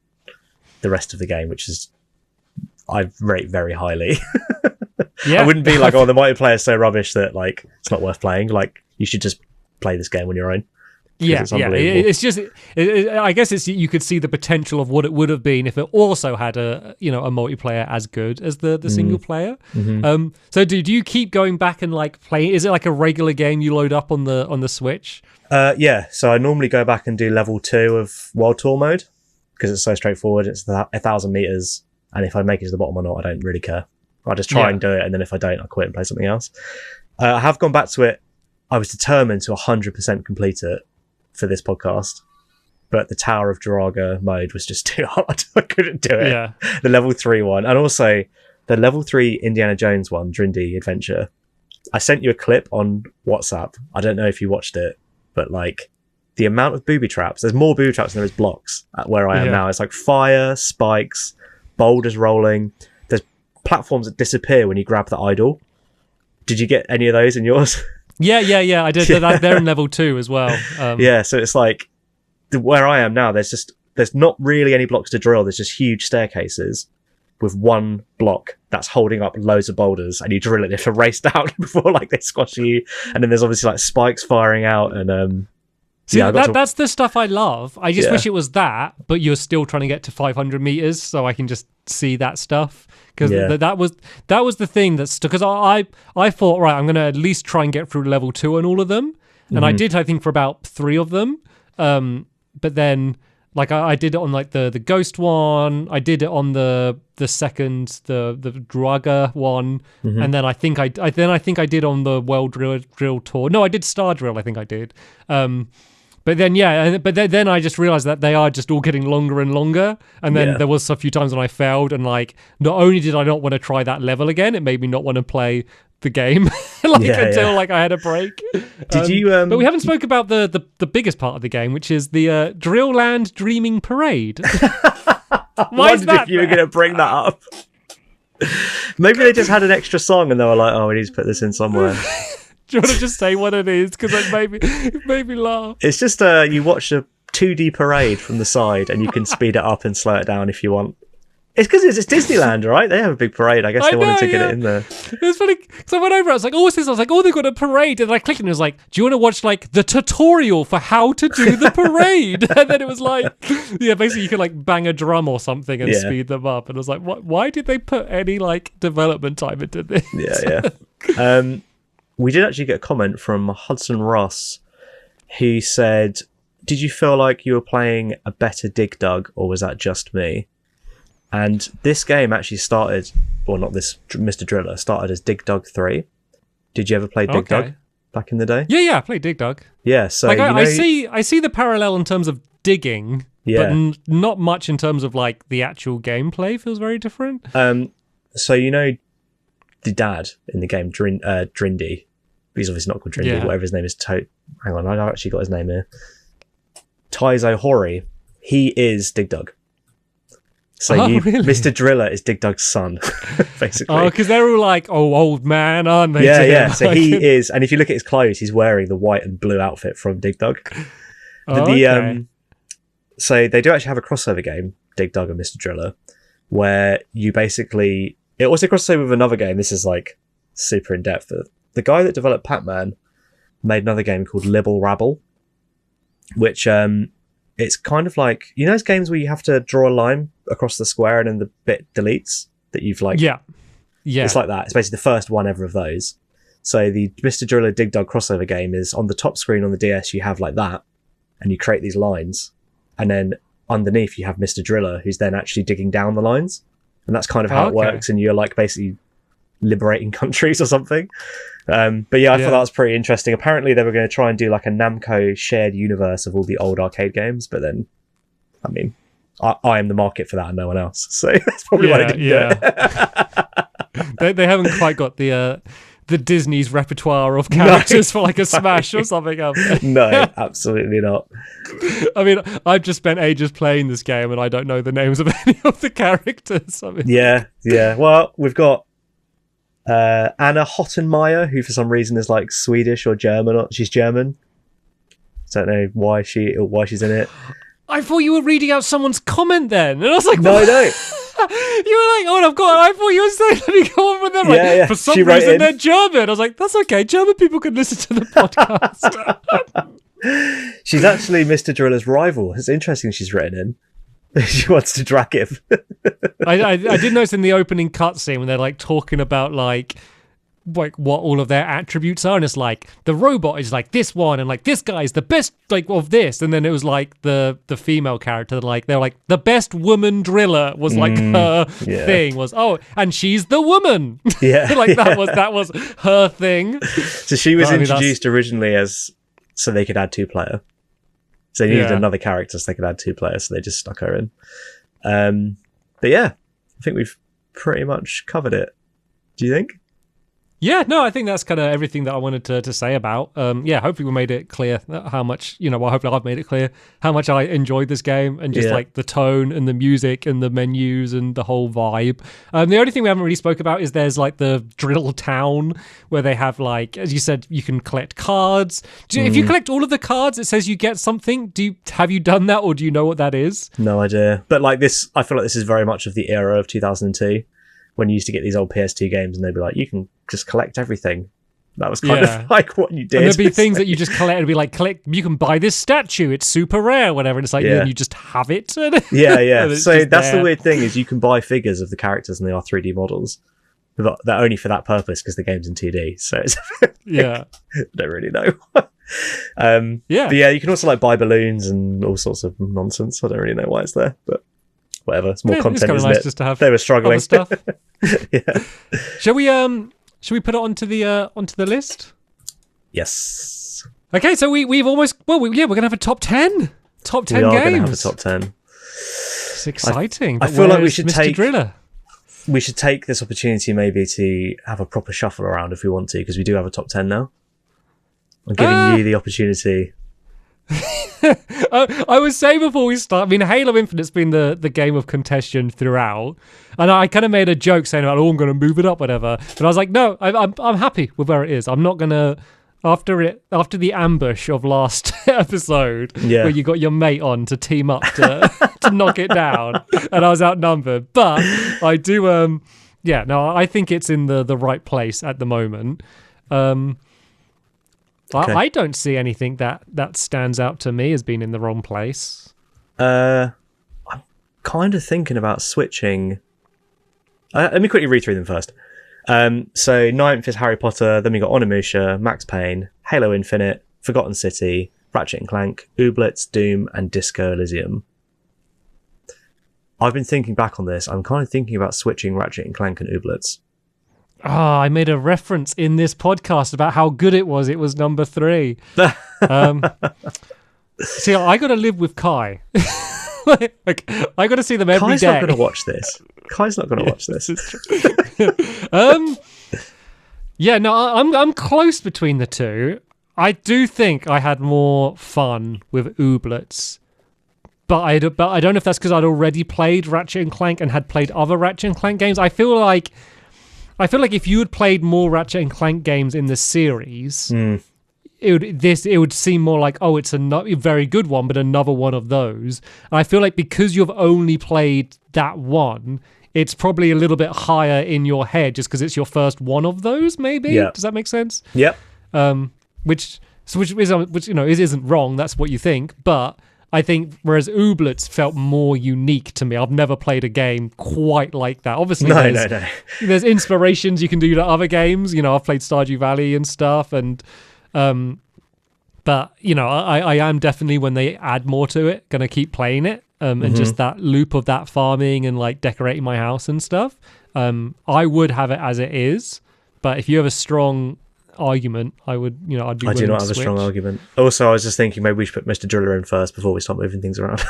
the rest of the game, which is I rate very highly. Yeah. I wouldn't be like, the multiplayer is so rubbish that like it's not worth playing. Like, you should just play this game on your own. Yeah, it's just, I guess you could see the potential of what it would have been if it also had a multiplayer as good as the single player. Mm-hmm. So do you keep going back and like play? Is it like a regular game you load up on the Switch? Yeah. So I normally go back and do level 2 of World Tour mode because it's so straightforward. It's 1,000 meters, and if I make it to the bottom or not, I don't really care. I just try and do it, and then if I don't, I quit and play something else. I have gone back to it. I was determined to 100% complete it for this podcast, but the Tower of Draga mode was just too hard. I couldn't do it. Yeah. The level 3 one, and also the level 3 Indiana Jones one, Drindy Adventure. I sent you a clip on WhatsApp. I don't know if you watched it, but like the amount of booby traps, there's more booby traps than there is blocks at where I am now. It's like fire, spikes, boulders rolling. There's platforms that disappear when you grab the idol. Did you get any of those in yours? Yeah. I did. Yeah. They're in level 2 as well. Yeah, so it's like where I am now. There's not really any blocks to drill. There's just huge staircases with one block that's holding up loads of boulders, and you drill it. You have to race down before like they squash you. And then there's obviously like spikes firing out, and see, that's the stuff I love. I just wish it was that, but you're still trying to get to 500 meters, so I can just see that stuff. Because that was the thing that's because I thought, right, I'm going to at least try and get through level 2 on all of them, and I did, I think, for about 3 of them. But then like I did it on like the ghost one, I did it on the second the Draga one, and then I think I did on the World Drill Tour. No, I did Star Drill. I think I did. But then, then I just realized that they are just all getting longer and longer. And then there was a few times when I failed, and like, not only did I not want to try that level again, it made me not want to play the game until like I had a break. Did you? But we haven't spoke about the biggest part of the game, which is the Drill Land Dreaming Parade. Why is that? If you were going to bring that up. Maybe they just had an extra song, and they were like, "Oh, we need to put this in somewhere." Do you want to just say what it is? Because it made me laugh. It's just you watch a 2D parade from the side, and you can speed it up and slow it down if you want. It's because it's Disneyland, right? They have a big parade. I guess they wanted to get it in there. It was funny. So I went over, I was like, oh, what's this? I was like, oh, they've got a parade. And I clicked and it was like, do you want to watch like the tutorial for how to do the parade? And then it was like, basically you can like bang a drum or something and speed them up. And I was like, what? Why did they put any like development time into this? Yeah. We did actually get a comment from Hudson Ross, who said, did you feel like you were playing a better Dig Dug, or was that just me? And this game actually started, or not this, Mr. Driller, started as Dig Dug 3. Did you ever play Dig Dug back in the day? Yeah, I played Dig Dug. Yeah, so like, I see the parallel in terms of digging, but not much in terms of like the actual gameplay. Feels very different. So you know the dad in the game, Drindy. He's obviously not called Drindy, whatever his name is. Hang on, I actually got his name here. Taizo Hori. He is Dig Dug. So really? Mr. Driller is Dig Dug's son, basically. Oh, because they're all like, old man, aren't they? Yeah. So he is, and if you look at his clothes, he's wearing the white and blue outfit from Dig Dug. So they do actually have a crossover game, Dig Dug and Mr. Driller, where you basically... It also crosses over with another game. This is like super in depth. The guy that developed Pac-Man made another game called Libble Rabble, which it's kind of like, you know those games where you have to draw a line across the square and then the bit deletes that you've like... Yeah. It's like that. It's basically the first one ever of those. So the Mr. Driller Dig Dug crossover game is on the top screen on the DS, you have like that, and you create these lines. And then underneath you have Mr. Driller, who's then actually digging down the lines. And that's kind of how it works. And you're like basically liberating countries or something. But yeah, I thought that was pretty interesting. Apparently they were going to try and do like a Namco shared universe of all the old arcade games, but then, I mean, I am the market for that and no one else. So that's probably why they didn't do it. they haven't quite got the Disney's repertoire of characters for like a Smash or something else. No, absolutely not. I mean, I've just spent ages playing this game and I don't know the names of any of the characters. I mean... Yeah. Well, we've got Anna Hottenmeier, who for some reason is like Swedish or German. She's German. Don't know why she's in it. I thought you were reading out someone's comment then, and I was like, no. You were like, oh, I've got. I thought you were saying, let me go on with them. Like, for some reason, they're German. I was like, that's okay. German people can listen to the podcast. She's actually Mr. Driller's rival. It's interesting she's written in. She wants to drag him. I did notice in the opening cutscene when they're like talking about like what all of their attributes are, and it's like the robot is like this one, and like this guy is the best like of this, and then it was like the female character, like they're like the best woman driller was like her thing was and she's the woman. That was her thing. So she was introduced originally as so they could add 2-player. So they needed another character so they could add 2 players, so they just stuck her in. But yeah, I think we've pretty much covered it. Do you think? Yeah, no, I think that's kind of everything that I wanted to say about. Hopefully we made it clear how much, hopefully I've made it clear how much I enjoyed this game and just like the tone and the music and the menus and the whole vibe. The only thing we haven't really spoke about is there's like the drill town where they have like, as you said, you can collect cards. If you collect all of the cards, it says you get something. Have you done that or do you know what that is? No idea. But like this, I feel like this is very much of the era of 2002. When you used to get these old PS2 games and they'd be like, you can just collect everything. That was kind of like what you did. And there'd be things that you just collect. It'd be like, you can buy this statue. It's super rare, whatever. And it's like, you just have it. Yeah. So that's the weird thing is you can buy figures of the characters and they are 3D models. But they're only for that purpose because the game's in 2D. So it's I don't really know. But yeah, you can also like buy balloons and all sorts of nonsense. I don't really know why it's there, but whatever. It's more content, isn't nice it? Just to have they were struggling. Stuff. Shall we put it onto the list? Yes. Okay, so we've almost we're gonna have a top 10 games. We are gonna have a top 10. It's exciting. I feel like we should Mr. Driller. We should take this opportunity maybe to have a proper shuffle around if we want to, because we do have a top 10 now. I'm giving you the opportunity. I was saying before we start, I mean, Halo Infinite's been the game of contention throughout, and I kind of made a joke saying about, I'm going to move it up, whatever. But I was like, no, I'm happy with where it is. I'm not going to, after the ambush of last episode, where you got your mate on to team up to to knock it down, and I was outnumbered. But I do, I think it's in the right place at the moment. Okay. I don't see anything that stands out to me as being in the wrong place. I'm kind of thinking about switching. Let me quickly read through them first. So 9th is Harry Potter, then we got Onimusha, Max Payne, Halo Infinite, Forgotten City, Ratchet & Clank, Ooblets, Doom, and Disco Elysium. I've been thinking back on this. I'm kind of thinking about switching Ratchet & Clank and Ooblets. I made a reference in this podcast about how good it was. It was number 3. See, I got to live with Kai. Like, I got to see them every Kai's day. Not going to watch this. Kai's not going to watch this. I'm close between the two. I do think I had more fun with Ooblets. But I don't know if that's because I'd already played Ratchet & Clank and had played other Ratchet & Clank games. I feel like if you had played more Ratchet & Clank games in the series, it would seem more like, it's a very good one, but another one of those. And I feel like because you've only played that one, it's probably a little bit higher in your head just because it's your first one of those, maybe? Yeah. Does that make sense? Yep. Which isn't wrong, that's what you think, but I think whereas Ooblets felt more unique to me. I've never played a game quite like that. Obviously, there's inspirations you can do to other games. I've played Stardew Valley and stuff, and but I am definitely, when they add more to it, going to keep playing it. and just that loop of that farming and like decorating my house and stuff. I would have it as it is, but if you have a strong argument, I'd be willing to switch. I do not have a strong argument. Also, I was just thinking maybe we should put Mr. Driller in first before we start moving things around.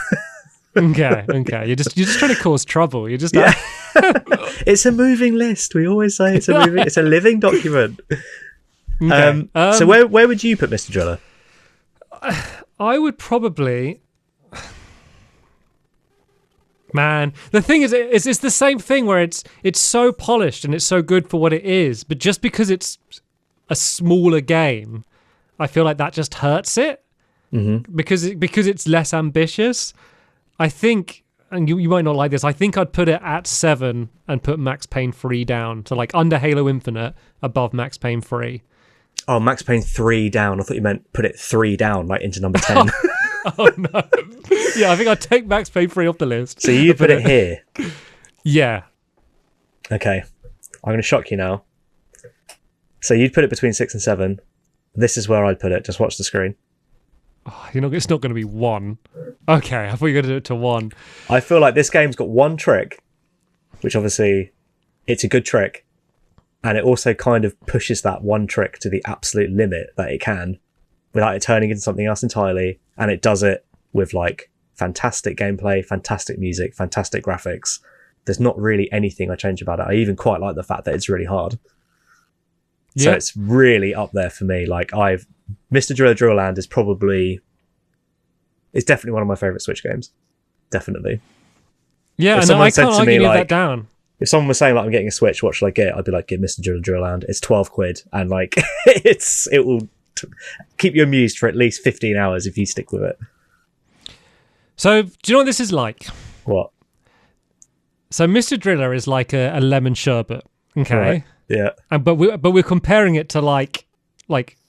Okay. You're just trying to cause trouble. You're just It's a moving list. We always say it's a living document. Okay. So where would you put Mr. Driller? I would probably. Man, the thing is, it's the same thing where it's so polished and it's so good for what it is, but just because it's a smaller game, I feel like that just hurts it. Because it's less ambitious. I think, and you might not like this, I think I'd put it at 7 and put Max Payne 3 down. So like under Halo Infinite, above Max Payne 3. Oh, Max Payne 3 down. I thought you meant put it 3 down, like into number 10. Oh no. Yeah, I think I'd take Max Payne 3 off the list. So you put it here? Yeah. Okay. I'm going to shock you now. So you'd put it between 6 and 7. This is where I'd put it. Just watch the screen. Oh, it's not going to be 1. Okay, I thought you were going to do it to 1. I feel like this game's got one trick, which obviously it's a good trick, and it also kind of pushes that one trick to the absolute limit that it can without it turning into something else entirely, and it does it with like fantastic gameplay, fantastic music, fantastic graphics. There's not really anything I change about it. I even quite like the fact that it's really hard. So it's really up there for me. Like Mr. Driller Drill Land is definitely one of my favourite Switch games. Definitely. Yeah, and I can't argue that down. If someone was saying like I'm getting a Switch, what should I get? I'd be like, get Mr. Driller Drill Land. It's £12 and like it will keep you amused for at least 15 hours if you stick with it. So do you know what this is like? What? So Mr. Driller is like a lemon sherbet. Okay. Right. Yeah. But we're comparing it to like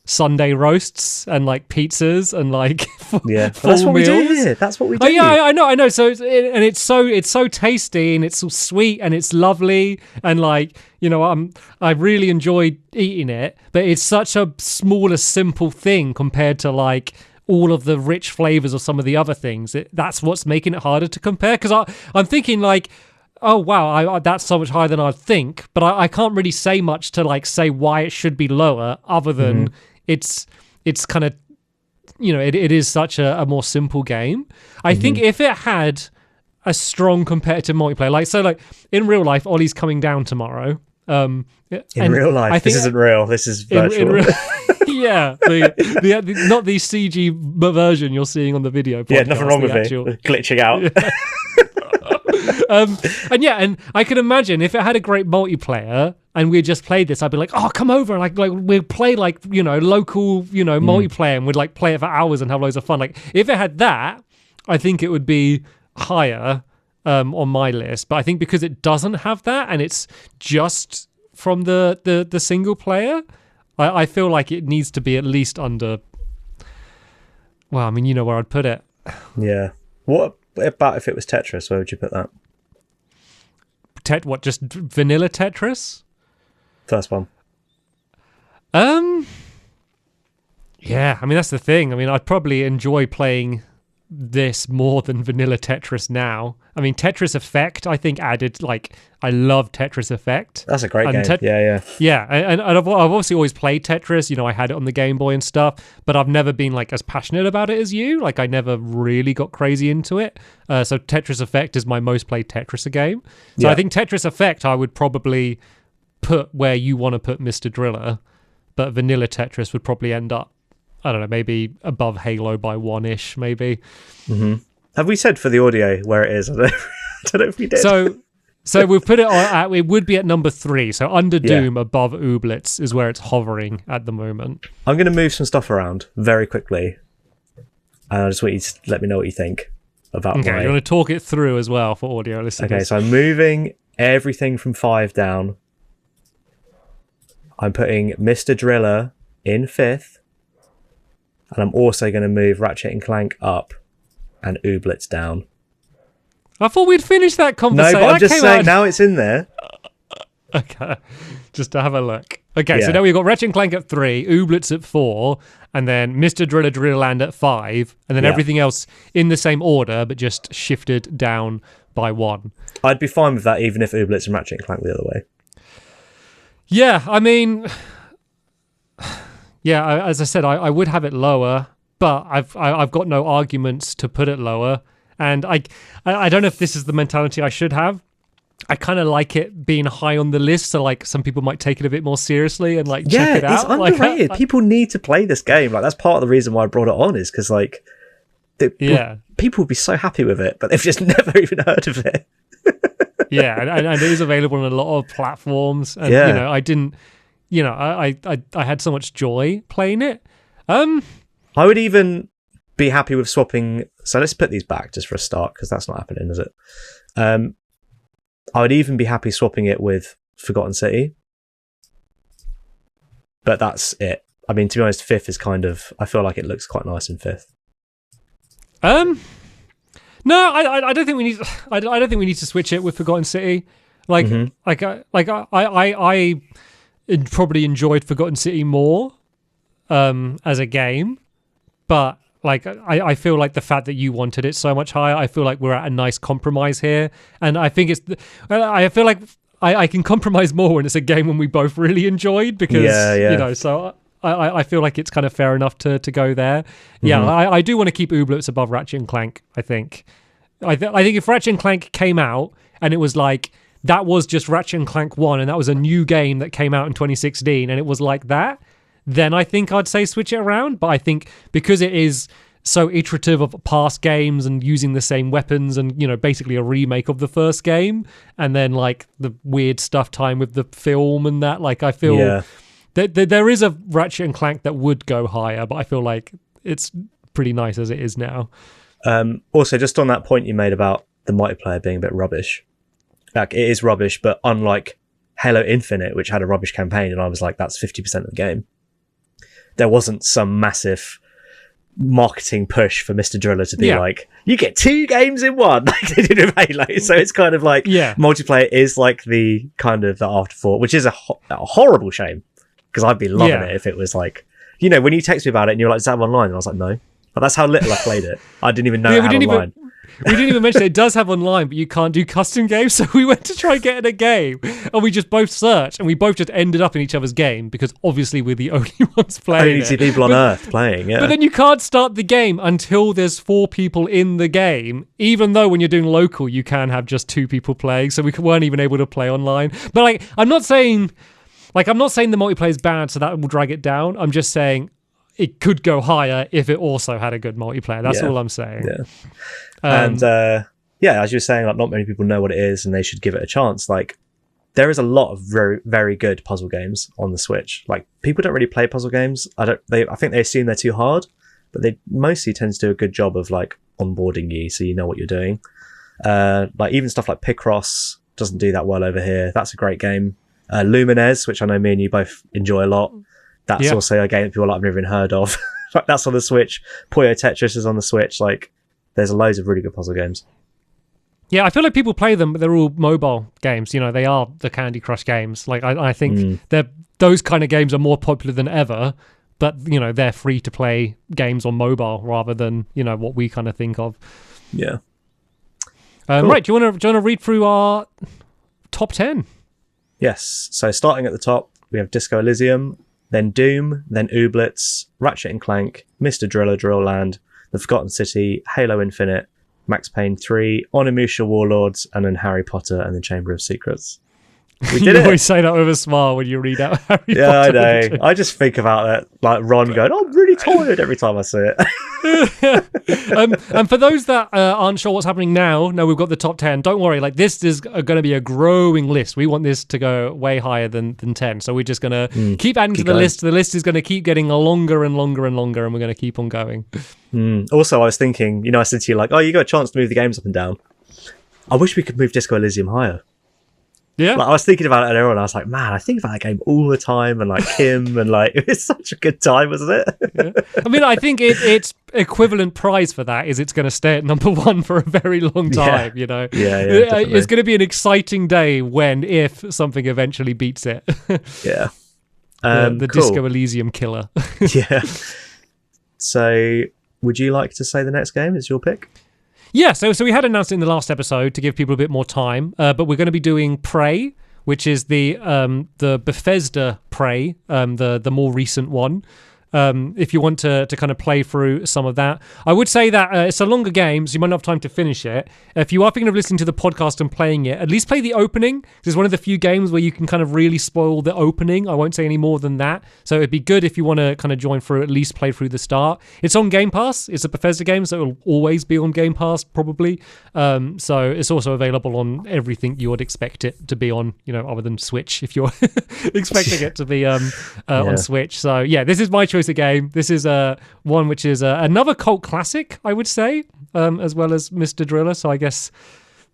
Sunday roasts and like pizzas and like full that's what meals. We do here. That's what we do. Oh, yeah, I know. So it's so tasty and it's so sweet and it's lovely and like I really enjoyed eating it. But it's such a smaller, simple thing compared to like all of the rich flavors of some of the other things. That's what's making it harder to compare. Because I'm thinking like, oh wow, that's so much higher than I'd think, but I can't really say much to like say why it should be lower, other than it's kind of it is such a more simple game. I think if it had a strong competitive multiplayer, like in real life, Ollie's coming down tomorrow. In real life, this isn't real. This is virtual. Yeah, the not the CG version you're seeing on the video podcast. Yeah, nothing wrong with it. Glitching out. Yeah. And I can imagine if it had a great multiplayer and we just played this, I'd be like, oh, come over, like we'd play like local multiplayer and we'd like play it for hours and have loads of fun. Like if it had that, I think it would be higher on my list. But I think because it doesn't have that and it's just from the single player, I feel like it needs to be at least under. Well, I mean, you know where I'd put it. Yeah. What about if it was Tetris? Where would you put that? What? Just vanilla Tetris? First one. Yeah, I mean that's the thing. I mean, I'd probably enjoy playing this more than vanilla Tetris now. I mean, Tetris Effect, I think added like I love Tetris Effect. That's a great game. Yeah, and I've obviously always played Tetris. I had it on the Game Boy and stuff, but I've never been like as passionate about it as you. Like I never really got crazy into it. So Tetris Effect is my most played Tetris game. So I think Tetris Effect I would probably put where you want to put Mr. Driller, but vanilla Tetris would probably end up, I don't know, maybe above Halo by 1-ish, maybe. Mm-hmm. Have we said for the audio where it is? I don't know if we did. So we've put it on. It would be at number 3. So under Doom, above Ooblets is where it's hovering at the moment. I'm going to move some stuff around very quickly, and I just want you to let me know what you think about. Okay, you want to talk it through as well for audio listeners. Okay, so I'm moving everything from 5 down. I'm putting Mr. Driller in 5th. And I'm also going to move Ratchet and Clank up and Ooblets down. I thought we'd finished that conversation. No, but I'm just saying now it's in there. Okay, just to have a look. Okay, so now we've got Ratchet and Clank at 3, Ooblets at 4, and then Mr. Driller Driller Land at 5, and then everything else in the same order, but just shifted down by 1. I'd be fine with that, even if Ooblets and Ratchet and Clank were the other way. Yeah, I mean, as I said, I would have it lower, but I've got no arguments to put it lower, and I don't know if this is the mentality I should have. I kind of like it being high on the list, so like some people might take it a bit more seriously and like check it out. It's underrated. People need to play this game. Like that's part of the reason why I brought it on, is because like, people would be so happy with it, but they've just never even heard of it. And it is available on a lot of platforms. And you know, I didn't, you know, I had so much joy playing it. I would even be happy with swapping. So let's put these back just for a start, because that's not happening, is it? I would even be happy swapping it with Forgotten City. But that's it. I mean, to be honest, 5th is kind of... I feel like it looks quite nice in 5th. No, I don't think we need... I don't think we need to switch it with Forgotten City. I probably enjoyed Forgotten City more as a game. But... like I feel like the fact that you wanted it so much higher, I feel like we're at a nice compromise here, and I think I feel like I can compromise more when it's a game when we both really enjoyed, because you know. So I feel like it's kind of fair enough to go there. Yeah, I do want to keep Ooblets above Ratchet and Clank. I think if Ratchet and Clank came out and it was like that was just Ratchet and Clank 1, and that was a new game that came out in 2016, and it was like that, then I think I'd say switch it around. But I think because it is so iterative of past games and using the same weapons and, you know, basically a remake of the first game, and then like the weird stuff time with the film and that, like I feel that there is a Ratchet and Clank that would go higher, but I feel like it's pretty nice as it is now. Also, just on that point you made about the multiplayer being a bit rubbish, like it is rubbish, but unlike Halo Infinite, which had a rubbish campaign, and I was like, that's 50% of the game. There wasn't some massive marketing push for Mr. Driller to be like, you get 2 games in one, like they did with Halo. So it's kind of like multiplayer is like the kind of the afterthought, which is a horrible shame, because I'd be loving it if it was like, you know, when you text me about it and you're like, is that online? And I was like, no. But that's how little I played it. I didn't even know it had online. We didn't even mention it does have online, but you can't do custom games. So we went to try and get in a game, and we just both searched, and we both just ended up in each other's game, because obviously we're the only ones playing. Only 2 people on Earth playing, yeah. But then you can't start the game until there's 4 people in the game, even though when you're doing local, you can have just 2 people playing. So we weren't even able to play online. But like, I'm not saying the multiplayer is bad, so that will drag it down. I'm just saying it could go higher if it also had a good multiplayer. That's all I'm saying. Yeah. And as you were saying, like not many people know what it is, and they should give it a chance. Like there is a lot of very, very good puzzle games on the Switch. Like people don't really play puzzle games. I think they assume they're too hard, but they mostly tend to do a good job of like onboarding you, so you know what you're doing. Like even stuff like Picross doesn't do that well over here. That's a great game. Lumines, which I know me and you both enjoy a lot. That's also a game that people I've never even heard of. Like that's on the Switch. Puyo Tetris is on the Switch. Like there's loads of really good puzzle games. Yeah, I feel like people play them, but they're all mobile games. You know, they are the Candy Crush games. Like I think those kind of games are more popular than ever. But you know, they're free to play games on mobile rather than, you know, what we kind of think of. Yeah. Cool. Right. Do you want to read through our top 10? Yes. So starting at the top, we have Disco Elysium, then Doom, then Ooblets, Ratchet and Clank, Mr. Driller Drill Land, The Forgotten City, Halo Infinite, Max Payne 3, Onimusha Warlords, and then Harry Potter and the Chamber of Secrets. We did you always say that with a smile when you read out Harry Potter. Yeah, I know. I just think about it, like Ron going, I'm really tired every time I see it. And for those that aren't sure what's happening now, no, we've got the top 10. Don't worry, like this is going to be a growing list. We want this to go way higher than 10. So we're just going to keep adding to the list. The list is going to keep getting longer and longer and longer, and we're going to keep on going. Also, I was thinking, you know, I said to you, like, oh, you got a chance to move the games up and down. I wish we could move Disco Elysium higher. Yeah, like, I was thinking about it earlier on. I was like, man, I think about that game all the time, and like Kim, and like it's such a good time, wasn't it? Yeah. I mean, I think its equivalent prize for that is it's going to stay at number 1 for a very long time. You know, it's going to be an exciting day if something eventually beats it. Yeah, the cool. Disco Elysium killer. Yeah. So would you like to say the next game? It's your pick. Yeah, so we had announced it in the last episode to give people a bit more time, but we're going to be doing Prey, which is the Bethesda Prey, the more recent one. If you want to kind of play through some of that. I would say that it's a longer game, so you might not have time to finish it. If you are thinking of listening to the podcast and playing it, at least play the opening. It's one of the few games where you can kind of really spoil the opening. I won't say any more than that. So it'd be good if you want to kind of join through, at least play through the start. It's on Game Pass. It's a Bethesda game, so it'll always be on Game Pass, probably. So it's also available on everything you would expect it to be on, other than Switch, if you're expecting it to be on Switch. So yeah, this is my choice of game. This is one which is another cult classic, I would say, as well as Mr. Driller. So I guess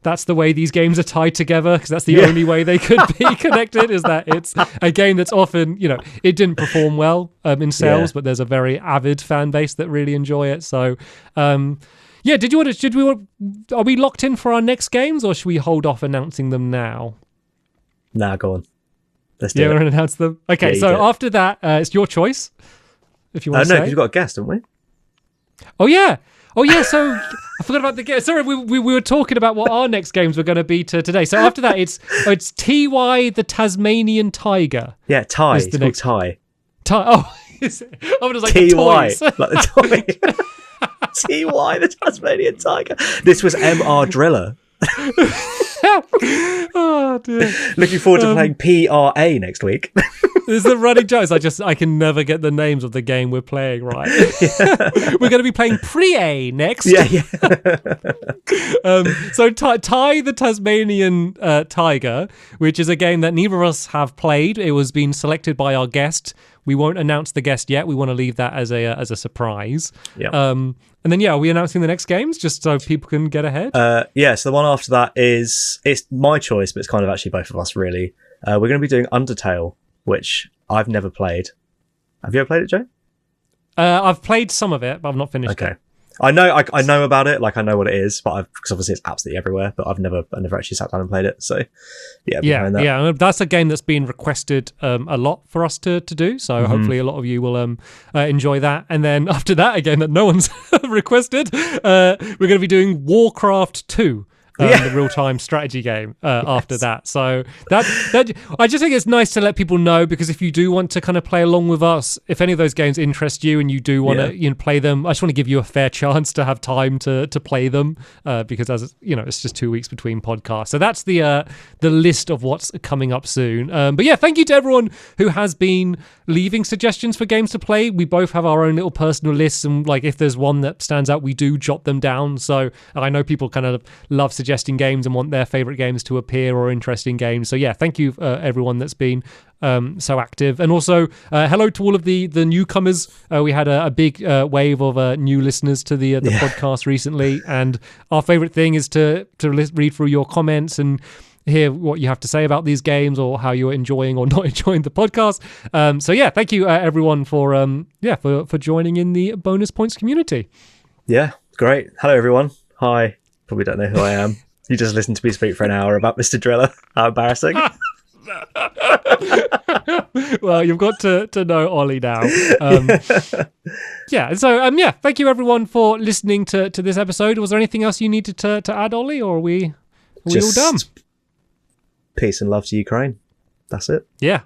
that's the way these games are tied together, because that's the only way they could be connected, is that it's a game that's often, it didn't perform well in sales, but there's a very avid fan base that really enjoy it. So are we locked in for our next games, or should we hold off announcing them now? Nah, go on. Let's do it. We're going to announce them. Okay, so after that, it's your choice. If you want to say. No, because you've got a guest, haven't we? Oh yeah. So I forgot about the guest. Sorry, we were talking about what our next games were going to be today. So after that, it's TY the Tasmanian Tiger. Yeah, Ty. It's called Ty. Oh, is it? I was like TY, the toys. like the toy. TY the Tasmanian Tiger. This was MR Driller. Oh dear. Looking forward to playing PRA next week. This is the running jokes. I can never get the names of the game we're playing right. We're going to be playing Pre-A next. Yeah. So Ty the Tasmanian Tiger, which is a game that neither of us have played. It was being selected by our guest. We won't announce the guest yet. We want to leave that as a surprise. Yeah. And then are we announcing the next games just so people can get ahead? So the one after that it's my choice, but it's kind of actually both of us really. We're going to be doing Undertale, which I've never played. Have you ever played it, Joe? I've played some of it, but I've not finished it. Okay. I know about it, like I know what it is, but because obviously it's absolutely everywhere, but I never actually sat down and played it. So yeah, that's a game that's been requested a lot for us to do. So hopefully a lot of you will enjoy that. And then after that, again, that no one's requested, we're going to be doing Warcraft 2. The real-time strategy game after that. So that I just think it's nice to let people know, because if you do want to kind of play along with us, if any of those games interest you and you do want to play them, I just want to give you a fair chance to have time to play them, because as it's just 2 weeks between podcasts. So that's the list of what's coming up soon. But yeah, thank you to everyone who has been leaving suggestions for games to play. We both have our own little personal lists, and like if there's one that stands out, we do jot them down. So I know people kind of love suggesting games and want their favorite games to appear, or interesting games. So yeah, thank you everyone that's been so active. And also hello to all of the newcomers. We had a big wave of new listeners to the podcast recently, and our favorite thing is to read through your comments and hear what you have to say about these games, or how you're enjoying or not enjoying the podcast. So yeah, thank you everyone for joining in the Bonus Points community. Yeah, great. Hello everyone. Hi. Probably don't know who I am. You just listened to me speak for an hour about Mr. Driller. How embarrassing. Well, you've got to know Ollie now. Thank you everyone for listening to this episode. Was there anything else you needed to add, Ollie, or are we all done? Peace and love to Ukraine. That's it. Yeah.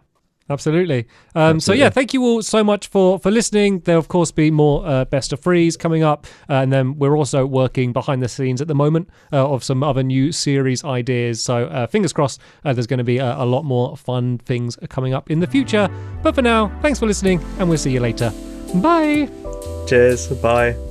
Absolutely. So yeah, thank you all so much for listening. There'll of course be more Best of Threes coming up, and then we're also working behind the scenes at the moment of some other new series ideas. So fingers crossed, there's going to be a lot more fun things coming up in the future. But for now, thanks for listening, and we'll see you later. Bye. Cheers. Bye.